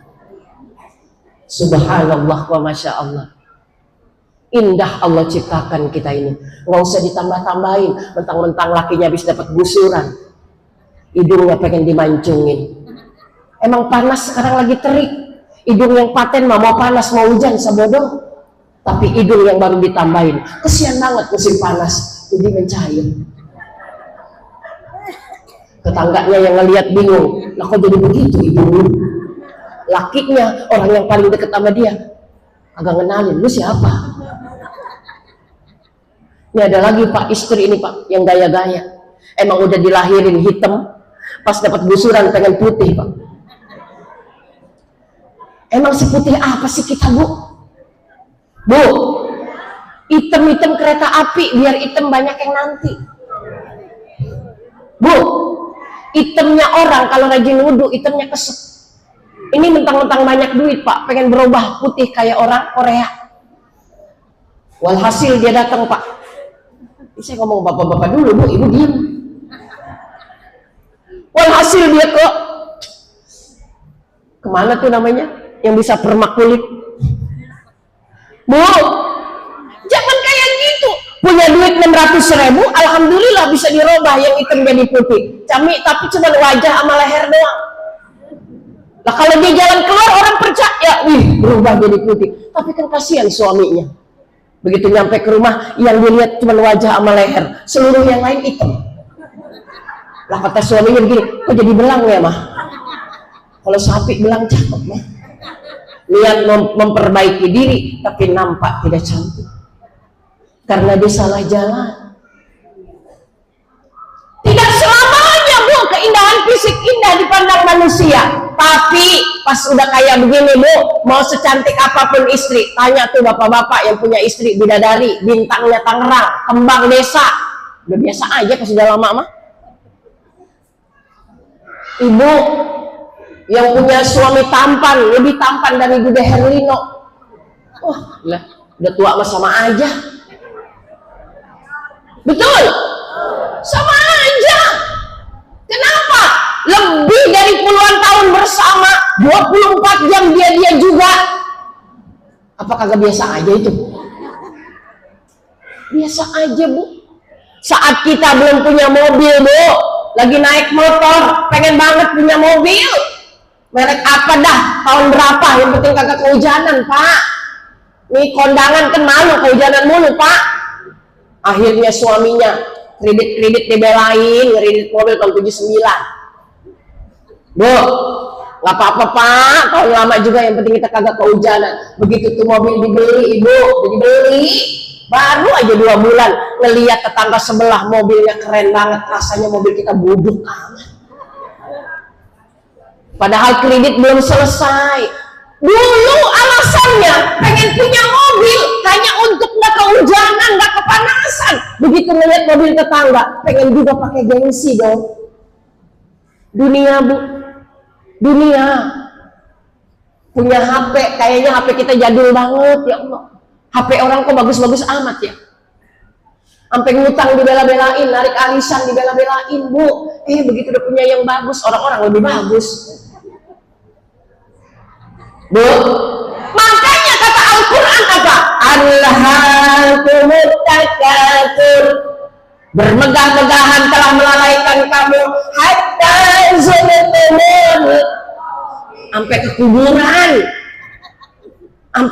Subhanallah wa Masya Allah. Indah Allah ciptakan kita ini. Nggak usah ditambah-tambahin. Mentang-mentang lakinya habis dapat gusuran, hidungnya pengen dimancungin. Emang panas sekarang lagi terik. Hidung yang paten mah mau panas mau hujan sebodoh. Tapi hidung yang baru ditambahin, kesian banget musim panas, jadi mencair. Tetangganya yang ngelihat bingung, lah kok jadi begitu hidungnya? Lakinya, orang yang paling dekat sama dia, agak ngenalin, lu siapa? Ini ada lagi Pak, istri ini Pak, yang gaya-gaya. Emang udah dilahirin hitam, pas dapat gusuran pengen putih Pak. Emang seputih apa sih kita Bu? Bu, hitam-hitam kereta api, biar hitam banyak yang nanti. Bu, hitamnya orang kalau rajin wudhu, hitamnya kesep. Ini mentang-mentang banyak duit Pak, pengen berubah putih kayak orang Korea. Walhasil dia datang Pak. Saya ngomong bapak-bapak dulu Bu, ibu diam. Walhasil dia kemana tuh namanya? Yang bisa permak kulit. Bu, jangan kayak gitu. Punya duit 600.000, alhamdulillah bisa dirubah yang hitam jadi putih. Tapi cuma wajah sama leher doang. Nah kalau dia jalan keluar orang percaya, wih berubah jadi putih. Tapi kan kasihan suaminya. Begitu nyampe ke rumah, yang dilihat cuma wajah sama leher, seluruh yang lain hitam. Lah kata suaminya begini, kok jadi belang ya mah? Kalau sapi belang cakep mah. Niat memperbaiki diri, tapi nampak tidak cantik. Karena dia salah jalan. Tidak selamanya Bu, keindahan fisik indah dipandang manusia. Tapi pas udah kayak begini Bu, mau secantik apapun istri, tanya tuh bapak-bapak yang punya istri bidadari, bintangnya Tangerang, kembang desa, udah biasa aja pas udah lama mah. Ibu yang punya suami tampan, lebih tampan dari Bude Herlino, wah lah, udah tua mah sama aja. Betul? Sama aja. Kenapa? Lebih dari puluhan tahun bersama, 24 jam dia juga. Apa kagak biasa aja itu? Biasa aja Bu. Saat kita belum punya mobil Bu, lagi naik motor, pengen banget punya mobil. Merek apa dah, tahun berapa, yang penting kagak kehujanan Pak. Nih kondangan kan malu kehujanan mulu Pak. Akhirnya suaminya kredit dibelain, ngeredit mobil tahun 79. Bu, nggak apa-apa Pak, tahun lama juga, yang penting kita kagak kehujanan. Begitu tuh mobil dibeli Ibu, dibeli, baru aja 2 bulan ngelihat tetangga sebelah mobilnya keren banget, rasanya mobil kita buduk amat. Padahal kredit belum selesai. Dulu alasannya pengen punya mobil hanya untuk nggak kehujanan, nggak kepanasan. Begitu ngeliat mobil tetangga, pengen juga pakai gengsi dong. Dunia Bu, dunia. Punya HP, kayaknya HP kita jadul banget ya Allah. HP orang kok bagus-bagus amat ya. Sampai ngutang dibela-belain, narik arisan dibela-belain Bu. Begitu udah punya yang bagus, orang-orang lebih bagus. Bu, makanya kata Al-Quran apa? Alhaakumut takatsur, bermegah-megahan telah melalaikan kamu hatta zurtumul, sampai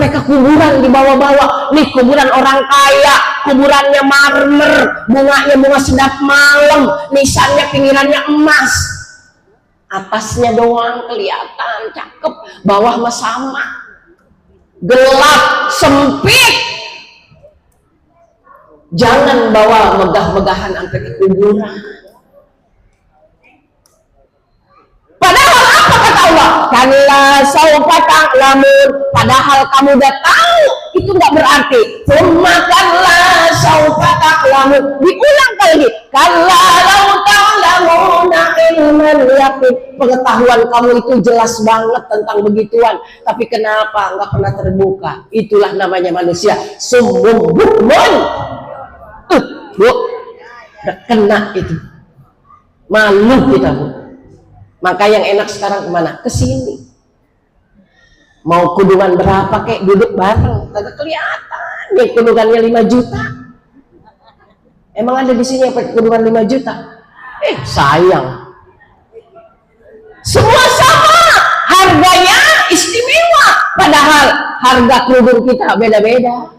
ke kuburan, dibawa-bawa. Nih kuburan orang kaya, kuburannya marmer, bunganya bunga sedap malam, nisannya pinggirannya emas. Atasnya doang kelihatan cakep, bawah mah sama, gelap, sempit. Jangan bawa megah-megahan sampai ke kuburan. Padahal apa kata Allah? Kalla saufa ta'lamun. Padahal kamu udah tahu, itu nggak berarti. Tsumma kalla saufa ta'lamun. Diulang lagi. Kalla law ta'lamuna ilmal yaqin. Pengetahuan kamu itu jelas banget tentang begituan, tapi kenapa nggak pernah terbuka? Itulah namanya manusia. Summun bukmun. Bu, udah kena itu. Malu kita Bu. Maka yang enak sekarang kemana? Kesini. Mau kudungan berapa kek, duduk bareng, kagak kelihatan. Nih kudungannya 5 juta. Emang ada di sini yang pakai kudungan 5 juta? Sayang. Semua sama, harganya istimewa. Padahal harga kerudung kita beda-beda.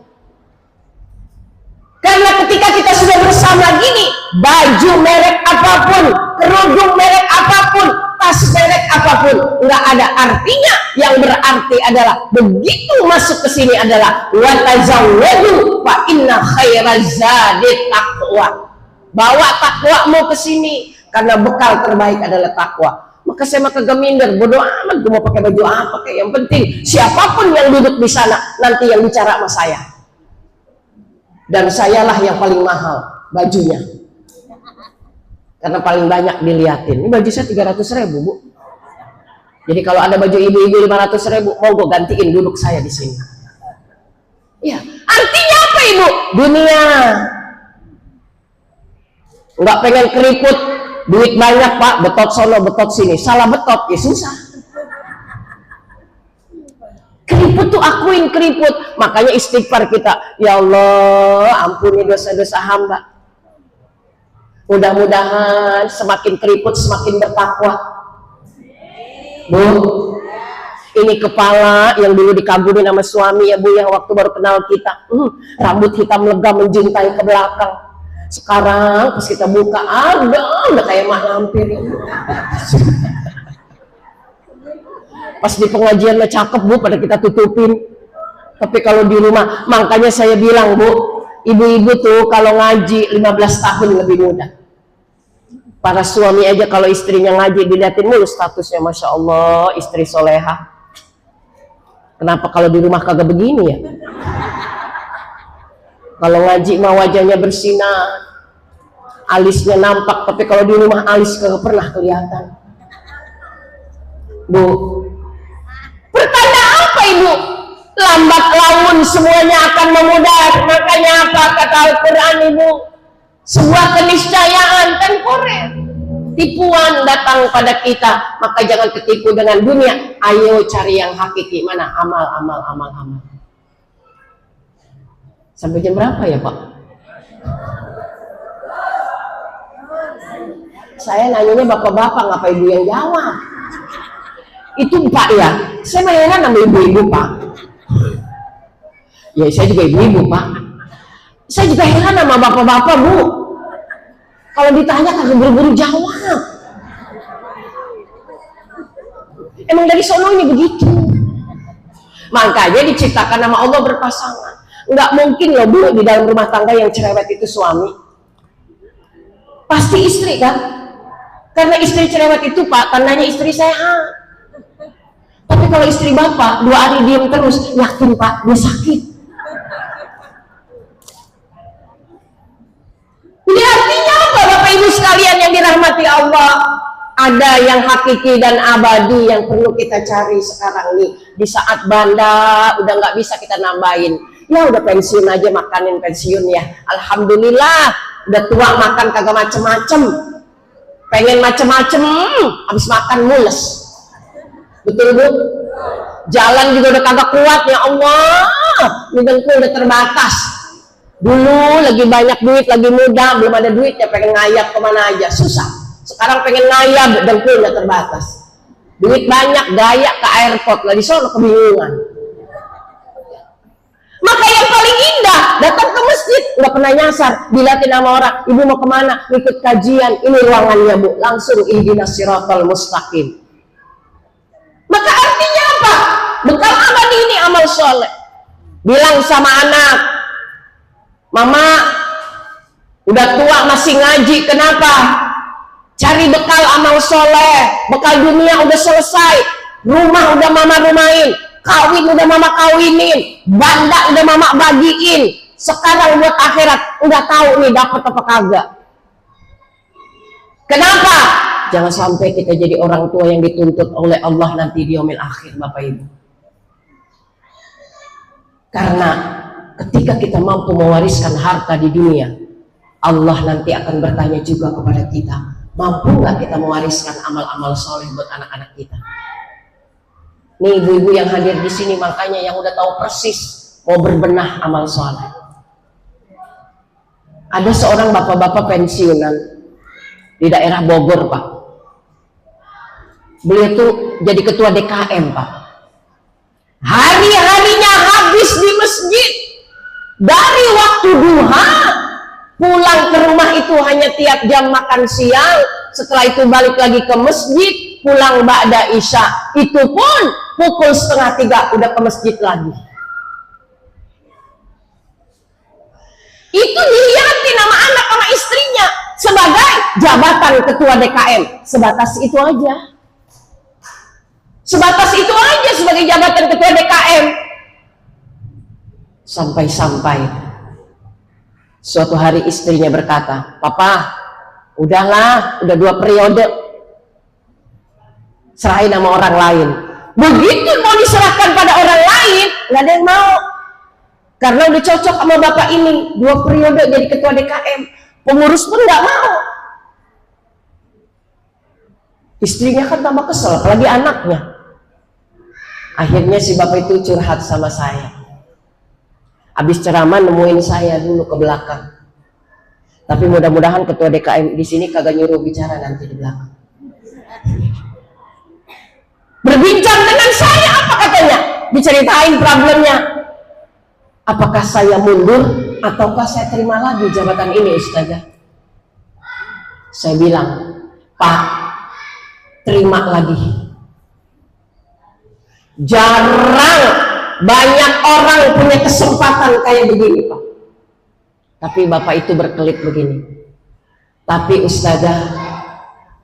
Karena ketika kita sudah bersama gini, baju merek apapun, kerudung merek apapun, tas merek apapun, nggak ada artinya. Yang berarti adalah begitu masuk ke sini adalah wa tazawwadu fa inna khairaz zadi taqwa. Bawa takwamu ke sini karena bekal terbaik adalah takwa. Maka saya mah kagak minder, bodoh amat gue mau pakai baju apa kayak, yang penting siapapun yang duduk di sana nanti yang bicara sama saya. Dan sayalah yang paling mahal bajunya, karena paling banyak diliatin. Ini baju saya 300.000 Bu. Jadi kalau ada baju ibu-ibu 500.000, mau gue gantiin duduk saya di sini. Ya, artinya apa Ibu? Dunia. Nggak pengen keriput, duit banyak Pak, betot sono, betot sini. Salah betot, ya susah. Keriput tuh akuin keriput. Makanya istighfar kita. Ya Allah, ampuni dosa-dosa hamba. Mudah-mudahan semakin keriput semakin bertakwa. Bu, ini kepala yang dulu dikaburin sama suami ya Bu, yang waktu baru kenal kita. Rambut hitam legam menjuntai ke belakang. Sekarang pas kita buka, udah kayak mak lampir. Pas di pengajian cakep Bu, pada kita tutupin. Tapi kalau di rumah, makanya saya bilang Bu, ibu-ibu tuh kalau ngaji 15 tahun lebih muda. Para suami aja kalau istrinya ngaji dilihatin mulu statusnya, Masya Allah istri soleha. Kenapa kalau di rumah kagak begini ya? Kalau ngaji mah wajahnya bersinar, alisnya nampak, tapi kalau di rumah alis kagak pernah kelihatan. Bu, pertanda apa ibu? Lambat laun semuanya akan memudar. Makanya apa kata Al-Quran ibu? Sebuah keniscayaan temporer. Tipuan datang pada kita, maka jangan ketipu dengan dunia. Ayo cari yang hakiki. Mana? Amal. Sampai jam berapa ya Pak? Saya nanyanya bapak-bapak, ngapa ibu yang jawab? Itu Pak ya, saya heran sama ibu-ibu Pak. Ya saya juga ibu-ibu Pak. Saya juga heran sama bapak-bapak Bu. Kalau ditanya kagak buru-buru jawab. Emang dari sononya begitu. Makanya diciptakan nama Allah berpasangan. Nggak mungkin loh Bu di dalam rumah tangga yang cerewet itu suami. Pasti istri kan? Karena istri cerewet itu Pak, tandanya istri sehat. Tapi kalau istri bapak 2 hari diam terus, yakin Pak dia sakit. Ini artinya apa Bapak Ibu sekalian yang dirahmati Allah? Ada yang hakiki dan abadi yang perlu kita cari sekarang nih. Di saat banda udah nggak bisa kita nambahin. Ya udah pensiun aja, makanin pensiun ya. Alhamdulillah udah tua makan kagak macem-macem. Pengen macem-macem, habis makan mules. Betul Bu? Jalan juga udah kagak kuat ya Allah. Lidahku udah terbatas. Dulu lagi banyak duit, lagi muda, belum ada duit ya pengen ngayap kemana aja, susah. Sekarang pengen ngayap, dengkul udah terbatas. Duit banyak, gaya ke airport, lah di sono kebingungan. Maka yang paling indah, datang ke masjid, nggak pernah nyasar, dilihatin sama orang, ibu mau kemana? Ikut kajian, ini ruangannya Bu, langsung ihdinas siratal mustaqim. Maka artinya apa? Bekal abadi ini amal soleh. Bilang sama anak, Mama udah tua masih ngaji, kenapa? Cari bekal amal soleh. Bekal dunia udah selesai, rumah udah Mama rumahin, kawin udah Mama kawinin, banda udah Mama bagiin. Sekarang buat akhirat, udah tahu nih dapat apa kagak. Kenapa? Jangan sampai kita jadi orang tua yang dituntut oleh Allah nanti di yaumil akhir Bapak Ibu. Karena ketika kita mampu mewariskan harta di dunia, Allah nanti akan bertanya juga kepada kita, mampu nggak kita mewariskan amal-amal soleh buat anak-anak kita? Nih ibu-ibu yang hadir di sini, makanya yang udah tahu persis mau berbenah amal soleh. Ada seorang bapak-bapak pensiunan di daerah Bogor Pak. Beliau tuh jadi ketua DKM Pak. Hari-harinya habis di masjid. Dari waktu duha pulang ke rumah itu hanya tiap jam makan siang. Setelah itu balik lagi ke masjid, pulang ba'da isya. Itu pun pukul 2:30 udah ke masjid lagi. Itu dilihatin sama anak sama istrinya sebagai jabatan ketua DKM. Sebatas itu aja. Sebatas itu aja sebagai jabatan ketua DKM. Sampai-sampai suatu hari istrinya berkata, Papa, udahlah, udah 2 periode, serahin sama orang lain. Begitu mau diserahkan pada orang lain, nggak ada yang mau. Karena udah cocok sama bapak ini, 2 periode jadi ketua DKM. Pengurus pun nggak mau. Istrinya kan tambah kesel, apalagi anaknya. Akhirnya si bapak itu curhat sama saya. Habis ceramah nemuin saya dulu ke belakang. Tapi mudah-mudahan ketua DKM di sini kagak nyuruh bicara nanti di belakang. Berbincang dengan saya, apa katanya? Diceritain problemnya. Apakah saya mundur ataukah saya terima lagi jabatan ini, Ustazah? Saya bilang, Pak, terima lagi. Jarang banyak orang punya kesempatan kayak begini Pak. Tapi Bapak itu berkelit begini. Tapi Ustazah,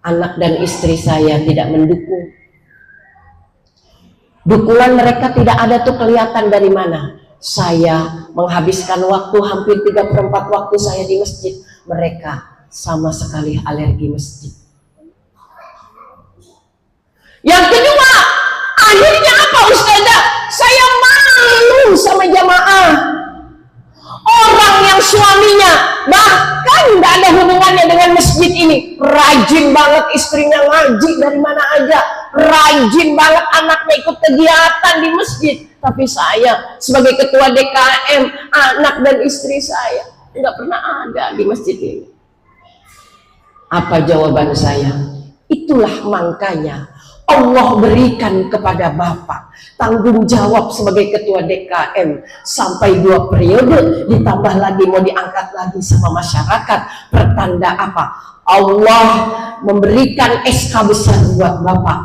anak dan istri saya tidak mendukung. Dukungan mereka tidak ada tuh kelihatan dari mana. Saya menghabiskan waktu hampir 3/4 waktu saya di masjid. Mereka sama sekali alergi masjid. Yang kedua, akhirnya apa Ustazah? Saya malu sama jamaah. Orang yang suaminya bahkan tidak ada hubungannya dengan masjid ini, rajin banget istrinya ngaji dari mana aja, rajin banget anaknya ikut kegiatan di masjid. Tapi saya sebagai ketua DKM, anak dan istri saya nggak pernah ada di masjid ini. Apa jawaban saya? Itulah makanya Allah berikan kepada Bapak tanggung jawab sebagai ketua DKM sampai 2 periode, ditambah lagi mau diangkat lagi sama masyarakat. Pertanda apa? Allah memberikan SK besar buat Bapak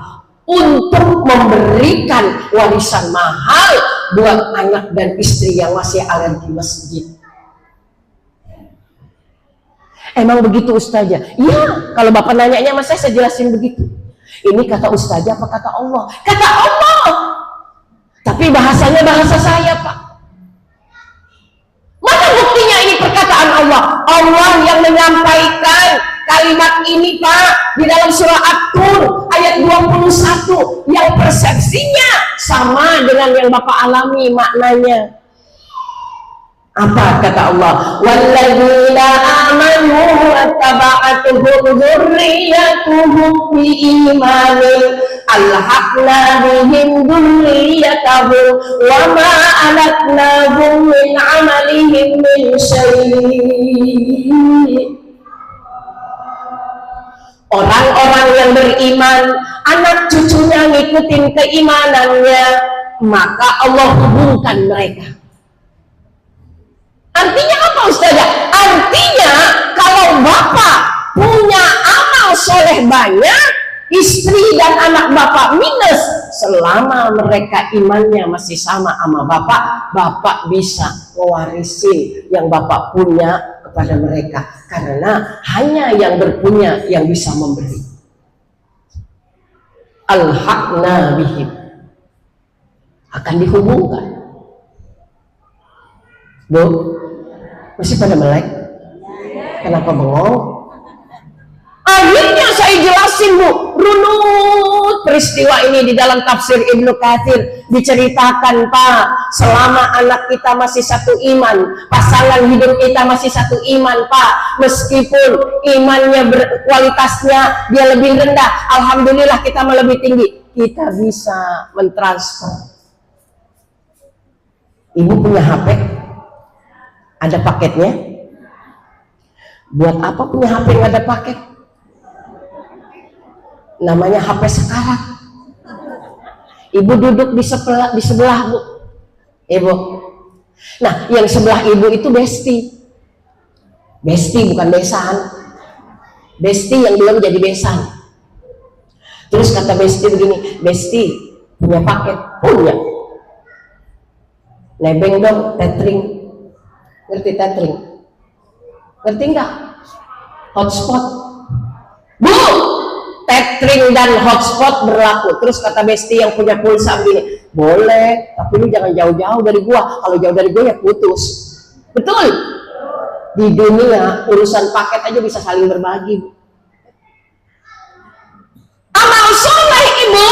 untuk memberikan warisan mahal buat anak dan istri yang masih alergi masjid. Emang begitu Ustazah? Iya, kalau Bapak nanyanya sama saya jelasin begitu. Ini kata Ustazah apa kata Allah? Kata Allah. Tapi bahasanya bahasa saya, Pak. Mana buktinya ini perkataan Allah? Allah yang menyampaikan kalimat ini, Pak, di dalam surah At-Tur ayat 21 yang persepsinya sama dengan yang Bapak alami maknanya. Apa kata Allah? Walladzina amanu wattaba'atuhum dzurriyyatuhum biimanin alhaqna bihim dzurriyyatahum wa ma alatnahum min 'amalihim min syai'. Orang-orang yang beriman, anak cucunya ngikutin keimanannya, maka Allah hubungkan mereka. Artinya apa Ustazah? Artinya kalau Bapak punya amal soleh banyak, istri dan anak Bapak minus, selama mereka imannya masih sama Bapak, Bapak bisa mewarisin yang Bapak punya kepada mereka. Karena hanya yang berpunya yang bisa memberi. Al-haqna bihim, akan dihubungkan. Bu, masih pada melek? Kenapa bengong? Akhirnya saya jelasin, Bu, runut peristiwa ini di dalam tafsir Ibnu Katsir diceritakan, Pak, selama anak kita masih satu iman, pasangan hidup kita masih satu iman, Pak, meskipun imannya kualitasnya dia lebih rendah, alhamdulillah kita malah lebih tinggi, kita bisa mentransfer. Ibu punya HP? Ada paketnya? Buat apa punya HP yang ada paket? Namanya HP sekarat. Ibu duduk di sebelah, Bu. Ibu. Nah, yang sebelah ibu itu besti. Besti bukan besan. Besti yang belum jadi besan. Terus kata besti begini, Besti punya paket? Punya. Nebeng dong, tethering. Ngerti tethering? Ngerti enggak? Hotspot. Bu, tethering dan hotspot berlaku. Terus kata Besti yang punya pulsa begini, boleh, tapi lu jangan jauh-jauh dari gua. Kalau jauh dari gua ya putus. Betul? Di dunia urusan paket aja bisa saling berbagi. Amal soleh, Ibu,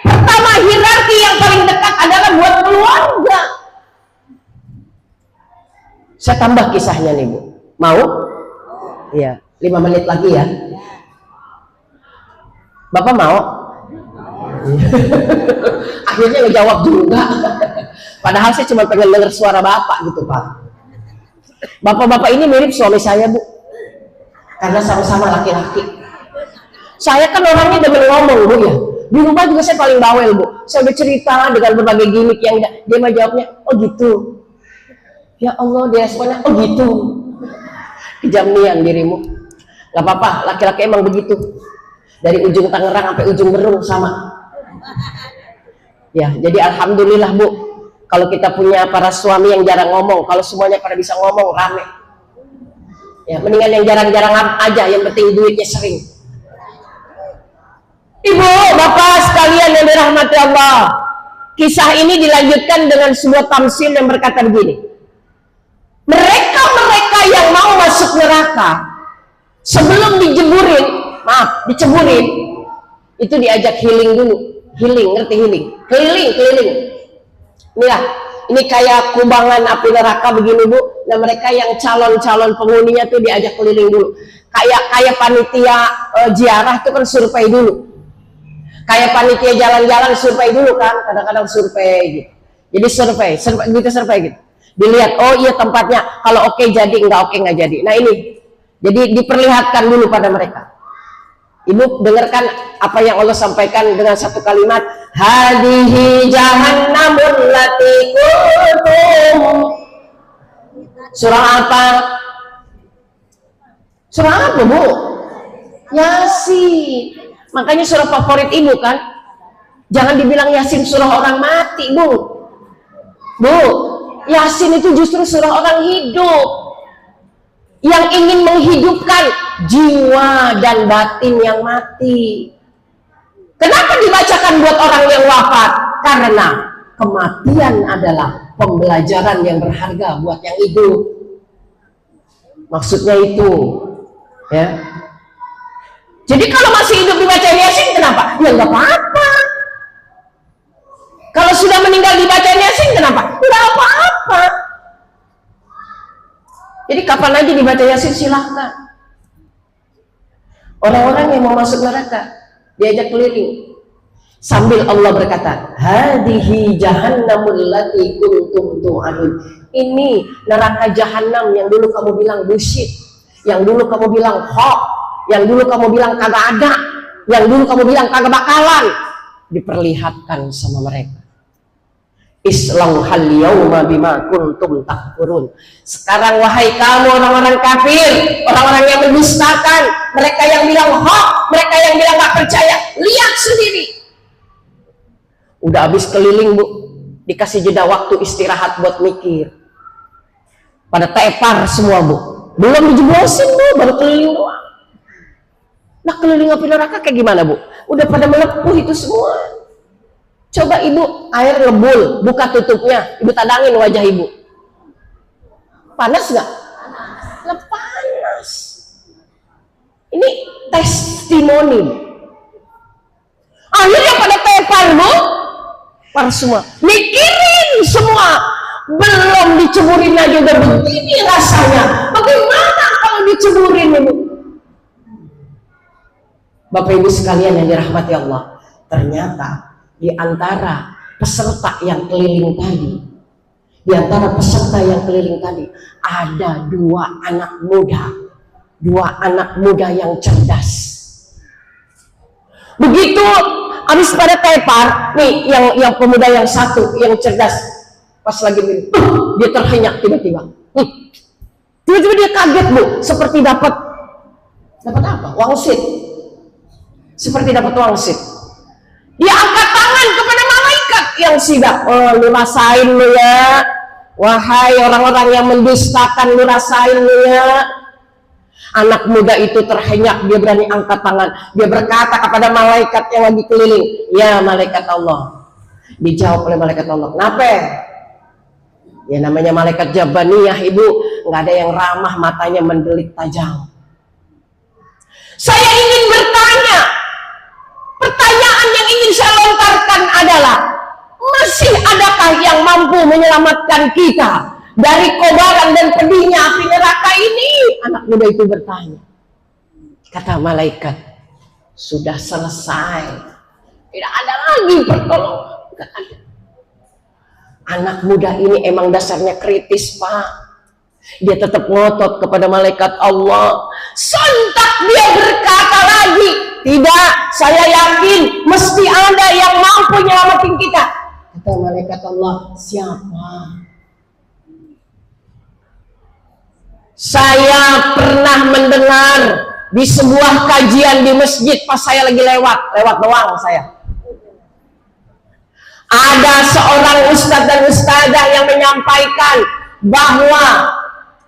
pertama hierarki yang paling dekat adalah buat keluarga. Saya tambah kisahnya nih, Bu. Mau? Iya, 5 menit lagi ya. Bapak mau? Akhirnya ngejawab juga. Padahal saya cuma pengen dengar suara Bapak gitu, Pak. Bapak-bapak ini mirip suami saya, Bu. Karena sama-sama laki-laki. Saya kan orangnya demen ngomong, Bu, ya. Di rumah juga saya paling bawel, Bu. Saya udah cerita dengan berbagai gimmick yang dia mah jawabnya, oh gitu. Ya Allah, dia responnya, oh gitu. Kejamian dirimu. Gak apa-apa, laki-laki emang begitu. Dari ujung Tangerang sampai ujung Berung sama. Ya, jadi alhamdulillah, Bu. Kalau kita punya para suami yang jarang ngomong, kalau semuanya pada bisa ngomong, rame. Ya, mendingan yang jarang-jarang aja, yang penting duitnya sering. Ibu, bapak sekalian yang dirahmati Allah, kisah ini dilanjutkan dengan sebuah tamsil yang berkata begini. Mereka yang mau masuk neraka sebelum diceburin, itu diajak healing dulu. Healing, ngerti healing? Keliling. Ini kayak kubangan api neraka begini Bu. Nah mereka yang calon penghuninya tuh diajak keliling dulu. Kayak panitia ziarah itu kan survei dulu. Kayak panitia jalan-jalan survei dulu kan, kadang-kadang survei gitu. Jadi survei gitu. Dilihat, oh iya tempatnya, kalau oke jadi, enggak oke enggak jadi. Nah ini, jadi diperlihatkan dulu pada mereka. Ibu dengarkan apa yang Allah sampaikan dengan satu kalimat, hadihi jahannamul lati kuntum. Surah apa? Surah apa Bu? Yasin. Makanya surah favorit ibu kan. Jangan dibilang Yasin surah orang mati Bu. Yasin itu justru surah orang hidup yang ingin menghidupkan jiwa dan batin yang mati. Kenapa dibacakan buat orang yang wafat? Karena kematian adalah pembelajaran yang berharga buat yang hidup. Maksudnya itu, ya. Jadi kalau masih hidup dibaca Yasin, kenapa? Ya nggak apa-apa. Kalau sudah meninggal dibaca Yasin, kenapa? Nggak apa-apa. Jadi kapan aja dibaca Yasin silahkan. Orang-orang yang mau masuk neraka diajak keliling sambil Allah berkata, hadihi jahannamul lati kuntum tu'adun. Ini neraka jahanam yang dulu kamu bilang bullshit, yang dulu kamu bilang hoax, yang dulu kamu bilang kagak ada, yang dulu kamu bilang kagak bakalan. Diperlihatkan sama mereka. Islauhal yauma bima kuntum takfurun. Sekarang wahai kamu orang-orang kafir, orang-orang yang mendustakan, mereka yang bilang hoax, mereka yang bilang gak percaya, lihat sendiri. Udah habis keliling Bu, dikasih jeda waktu istirahat buat mikir. Pada tepar semua Bu, belum dijeblosin Bu, baru keliling doang. Nah keliling api neraka kayak gimana Bu? Udah pada melepuh itu semua. Coba ibu air ngebul, buka tutupnya, ibu tadangin wajah ibu. Panas nggak? Panas. Ini testimoni. Akhirnya pada tepar Bu, para semua mikirin semua. Belum diceburin aja udah begini rasanya. Bagaimana kalau diceburin ibu? Bapak ibu sekalian yang dirahmati Allah, ternyata di antara peserta yang keliling tadi, ada dua anak muda yang cerdas. Begitu habis pada tepar, nih yang pemuda yang satu yang cerdas, pas lagi dia terhenyak tiba-tiba. Tiba-tiba dia kaget Bu, seperti dapat apa? Wangsit. Seperti dapat wangsit. Dia angkat tangan kepada malaikat yang sidak. Oh, lu rasain lu ya. Wahai orang-orang yang mendustakan, lu rasain lu ya. Anak muda itu terhenyak, dia berani angkat tangan. Dia berkata kepada malaikat yang lagi keliling, ya malaikat Allah. Dijawab oleh malaikat Allah, kenapa? Ya namanya malaikat Jabaniyah ibu, nggak ada yang ramah, matanya mendelik tajam. Saya ingin bertanya. Pertanyaan yang ingin saya lontarkan adalah, masih adakah yang mampu menyelamatkan kita dari kobaran dan pedihnya api neraka ini? Anak muda itu bertanya. Kata malaikat, sudah selesai. Tidak ada lagi pertolongan. Tidak ada. Anak muda ini emang dasarnya kritis Pak. Dia tetap ngotot kepada malaikat Allah. Sontak dia berkata lagi, tidak, saya yakin mesti ada yang mampu nyelamatin kita. Kata malaikat Allah, siapa? Saya pernah mendengar di sebuah kajian di masjid pas saya lagi lewat doang saya. Ada seorang ustadz dan ustadzah yang menyampaikan bahwa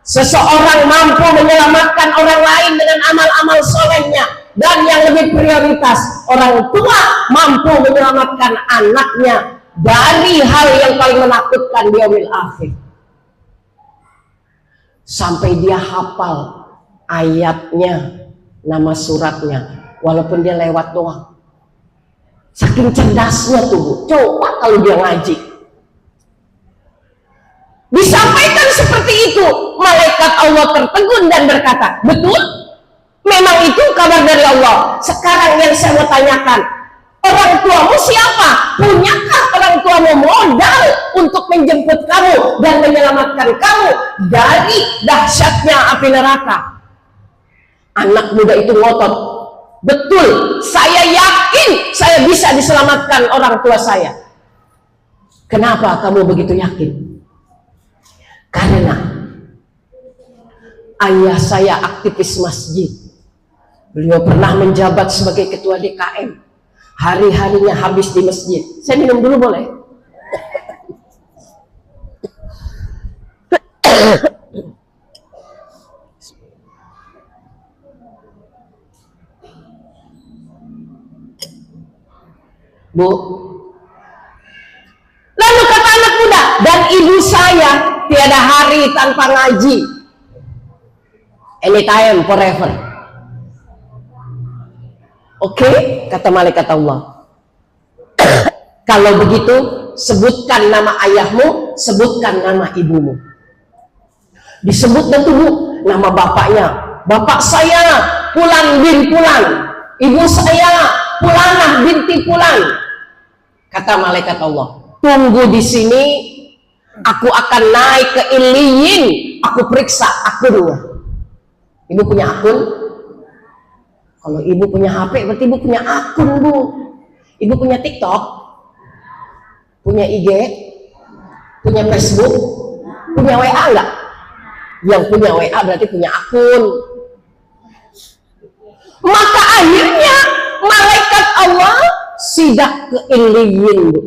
seseorang mampu menyelamatkan orang lain dengan amal-amal solehnya Dan yang lebih prioritas, orang tua mampu menyelamatkan anaknya dari hal yang paling menakutkan di yaumil akhir. Sampai dia hafal ayatnya, nama suratnya, walaupun dia lewat doang. Saking cerdasnya tuh Bu. Coba kalau dia ngaji. Disampaikan seperti itu, malaikat Allah tertegun dan berkata, betul? Memang itu kabar dari Allah. Sekarang yang saya mau tanyakan, orang tuamu siapa? Punyakah orang tuamu modal untuk menjemput kamu dan menyelamatkan kamu dari dahsyatnya api neraka? Anak muda itu ngotot, betul, saya yakin saya bisa diselamatkan orang tua saya. Kenapa kamu begitu yakin? Karena ayah saya aktivis masjid. Beliau pernah menjabat sebagai ketua DKM. Hari-harinya habis di masjid. Saya minum dulu boleh? Bu. Lalu kata anak muda, dan ibu saya tiada hari tanpa ngaji. Anytime, forever. Oke, kata malaikat Allah. Kalau begitu, sebutkan nama ayahmu, sebutkan nama ibumu. Disebut dan tubuh nama bapaknya. Bapak saya Pulan bin Pulan. Ibu saya Pulanah binti Pulan. Kata malaikat Allah, tunggu di sini, aku akan naik ke Iliyin, aku periksa akunnya. Ibu punya akun? Kalau ibu punya HP, berarti ibu punya akun, Bu. Ibu punya TikTok, punya IG, punya Facebook, punya WA enggak? Yang punya WA berarti punya akun. Maka akhirnya malaikat Allah sidak ke Iliyin, Bu.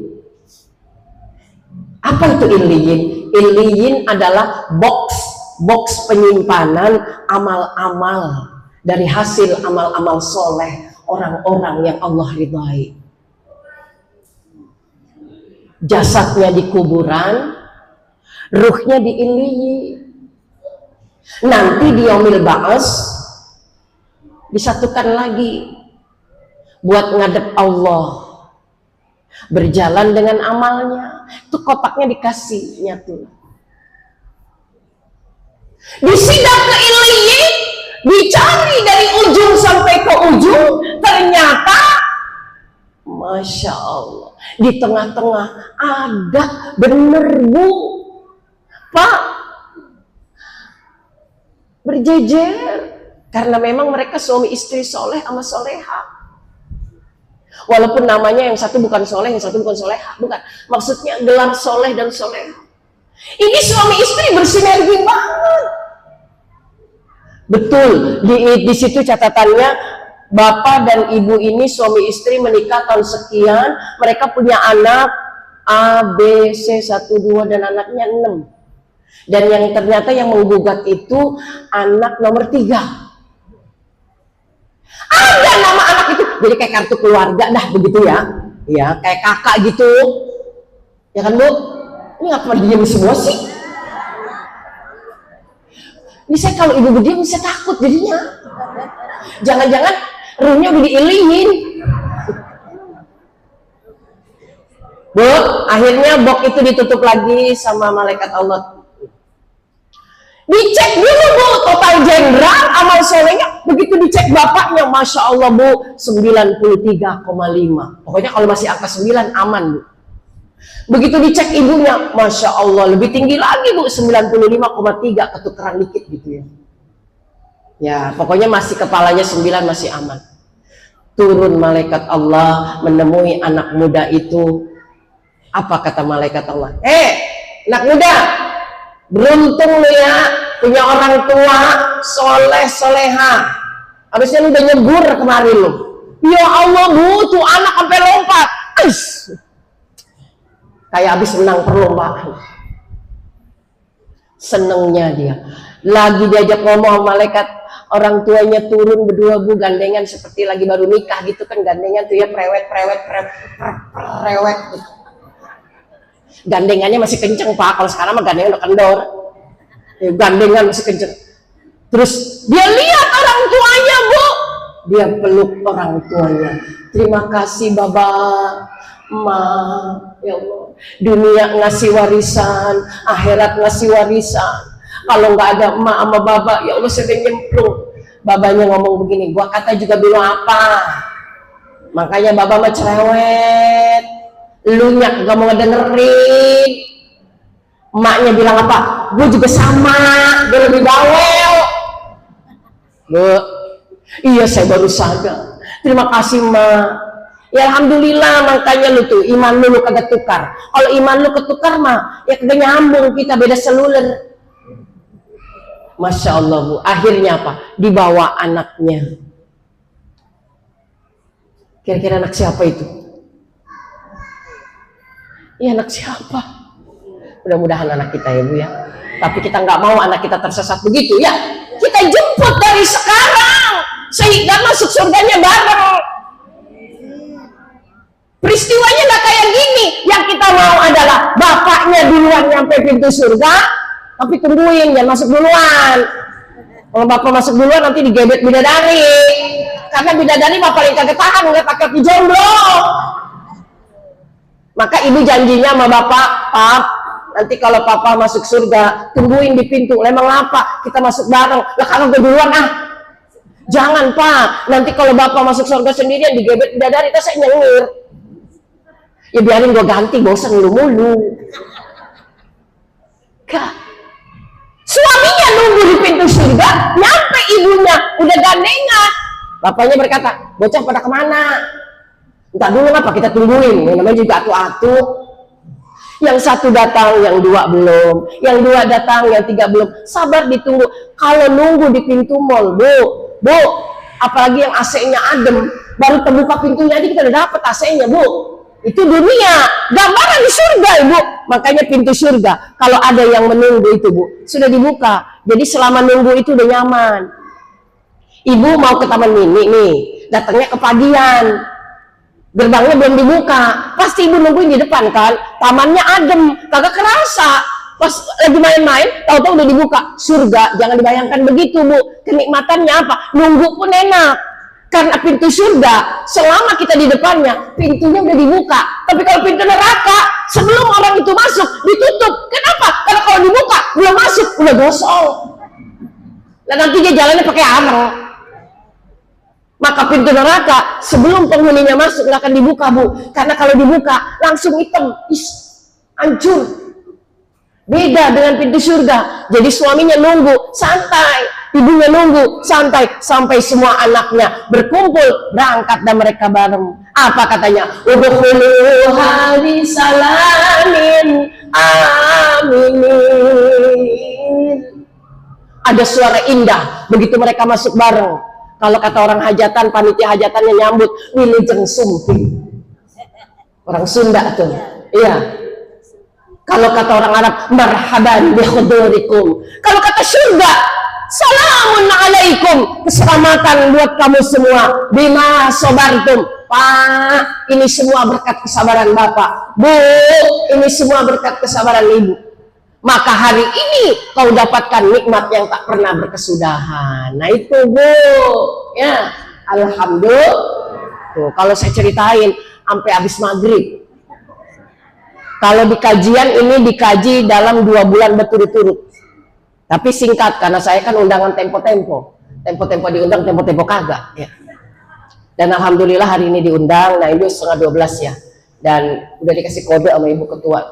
Apa itu Iliyin? Iliyin adalah box penyimpanan amal-amal dari hasil amal-amal soleh orang-orang yang Allah ridhai. Jasadnya di kuburan, ruhnya di Iliyin. Nanti di yaumil ba'as disatukan lagi buat ngadep Allah, berjalan dengan amalnya. Itu kotaknya dikasihnya tuh. Disidak ke Iliyin, dicari dari ujung sampai ke ujung, ternyata Masya Allah, di tengah-tengah ada, bener Bu, Pak, berjejer. Karena memang mereka suami istri soleh sama soleha. Walaupun namanya yang satu bukan soleh, yang satu bukan soleha, bukan. Maksudnya gelar soleh dan soleha. Ini suami istri bersinergi banget. Betul, di situ catatannya, bapak dan ibu ini suami istri menikah tahun sekian, mereka punya anak A, B, C, 1, 2 dan anaknya 6. Dan yang ternyata yang menggugat itu anak nomor 3. Ada nama anak itu, jadi kayak kartu keluarga dah begitu ya. Ya, kayak kakak gitu. Ya kan, Bu? Ini ngapa diem semua sih? Ini saya kalau ibu berdiam saya takut jadinya. Jangan-jangan roomnya udah diilihin. Bu, akhirnya box itu ditutup lagi sama malaikat Allah. Dicek dulu Bu, total jenderal amal solehnya. Begitu dicek bapaknya, Masya Allah Bu, 93,5. Pokoknya kalau masih angka 9 aman Bu. Begitu dicek ibunya, Masya Allah lebih tinggi lagi Bu, 95,3, ketukeran dikit gitu ya. Ya pokoknya masih kepalanya 9 masih aman. Turun malaikat Allah menemui anak muda itu. Apa kata malaikat Allah? Anak muda, beruntung lu ya, punya orang tua soleh soleha. Habisnya lu udah nyebur kemarin lu. Ya Allah Bu, tuh anak sampai lompat. Kayak habis menang perlombaan. Senengnya dia. Lagi diajak ngomong malaikat orang tuanya turun berdua Bu, gandengan seperti lagi baru nikah gitu kan, gandengan tuh ya, prewet gitu. Gandengannya masih kenceng Pak, kalau sekarang mah gandengan udah kendor ya, gandengan masih kenceng. Terus dia lihat orang tuanya Bu, dia peluk orang tuanya, terima kasih Baba, Ma, ya Allah, dunia ngasih warisan, akhirat ngasih warisan. Kalau nggak ada emak sama baba, ya Allah saya nyemplung. Babanya ngomong begini, gua kata juga dulu apa, makanya baba mah cerewet, lu nyak gak mau ngedengerin. Emaknya bilang apa, gue juga sama, gue lebih bawel. Bu, iya saya baru sadar, terima kasih Ma. Ya alhamdulillah, makanya lu tuh iman lu kagak tukar. Kalau iman lu ketukar mah ya kagak nyambung, kita beda seluler. Masya Allah Bu, akhirnya apa? Dibawa anaknya. Kira-kira anak siapa itu? Iya anak siapa? Mudah-mudahan anak kita ya Bu ya. Tapi kita nggak mau anak kita tersesat begitu ya. Kita jemput dari sekarang sehingga masuk surganya bareng. Peristiwanya nggak kayak gini. Yang kita mau adalah bapaknya duluan nyampe pintu surga, tapi tungguin, jangan masuk duluan. Kalau bapak masuk duluan nanti digebet bidadari. Karena bidadari mah paling kagak tahan, nggak pakai jomblo. Maka ibu janjinya sama bapak, Pap, nanti kalau papa masuk surga, tungguin di pintu. Emang apa? Kita masuk bareng. Lah kalau gue duluan jangan Pak. Nanti kalau bapak masuk surga sendirian digebet bidadari, kita saya nyengir. Ya biarin gue ganti, bosan lu mulu. Kak, suaminya nunggu di pintu surga, nyampe ibunya udah gandengan. Bapaknya berkata, bocah pada kemana? Entar dulu apa kita tungguin, namanya juga atu-atu. Yang satu datang, yang dua belum. Yang dua datang, yang tiga belum. Sabar ditunggu. Kalau nunggu di pintu mall, Bu, apalagi yang AC-nya adem, baru terbuka pintunya aja kita udah dapet AC-nya Bu. Itu dunia, gambaran di surga Ibu. Makanya pintu surga, kalau ada yang menunggu itu Bu, sudah dibuka. Jadi selama nunggu itu udah nyaman. Ibu mau ke taman mini nih, datangnya kepagian, gerbangnya belum dibuka, pasti ibu nungguin di depan kan, tamannya adem, kagak kerasa. Pas lagi main-main, tahu-tahu udah dibuka. Surga, jangan dibayangkan begitu Bu. Kenikmatannya apa? Nunggu pun enak. Karena pintu surga, selama kita di depannya, pintunya udah dibuka. Tapi kalau pintu neraka, sebelum orang itu masuk, ditutup. Kenapa? Karena kalau dibuka, belum masuk, udah gosong. Dan nanti dia jalannya pakai arang. Maka pintu neraka, sebelum penghuninya masuk, nggak akan dibuka Bu. Karena kalau dibuka, langsung hitam, hancur. Beda dengan pintu surga. Jadi suaminya nunggu, santai. Ibunya nunggu, santai, sampai semua anaknya berkumpul, berangkat dan mereka bareng. Apa katanya? Udkhuluha bisalamin aminin. Ada suara indah, begitu mereka masuk bareng. Kalau kata orang hajatan, panitia hajatannya nyambut, wilujeng sumping. Orang Sunda tuh, iya. Kalau kata orang Arab, marhaban bihudurikum. Kalau kata surga, salamun alaikum, keselamatan buat kamu semua. Bima sobartum. Pak, ini semua berkat kesabaran Bapak. Bu, ini semua berkat kesabaran Ibu. Maka hari ini kau dapatkan nikmat yang tak pernah berkesudahan. Nah itu Bu, ya, alhamdulillah. Tuh, kalau saya ceritain sampai habis maghrib. Kalau di kajian ini dikaji dalam 2 bulan berturut-turut. Tapi singkat karena saya kan undangan tempo-tempo. Tempo-tempo diundang, tempo-tempo kagak ya. Dan alhamdulillah hari ini diundang. Nah ini 11:30 ya. Dan udah dikasih kode sama Ibu Ketua.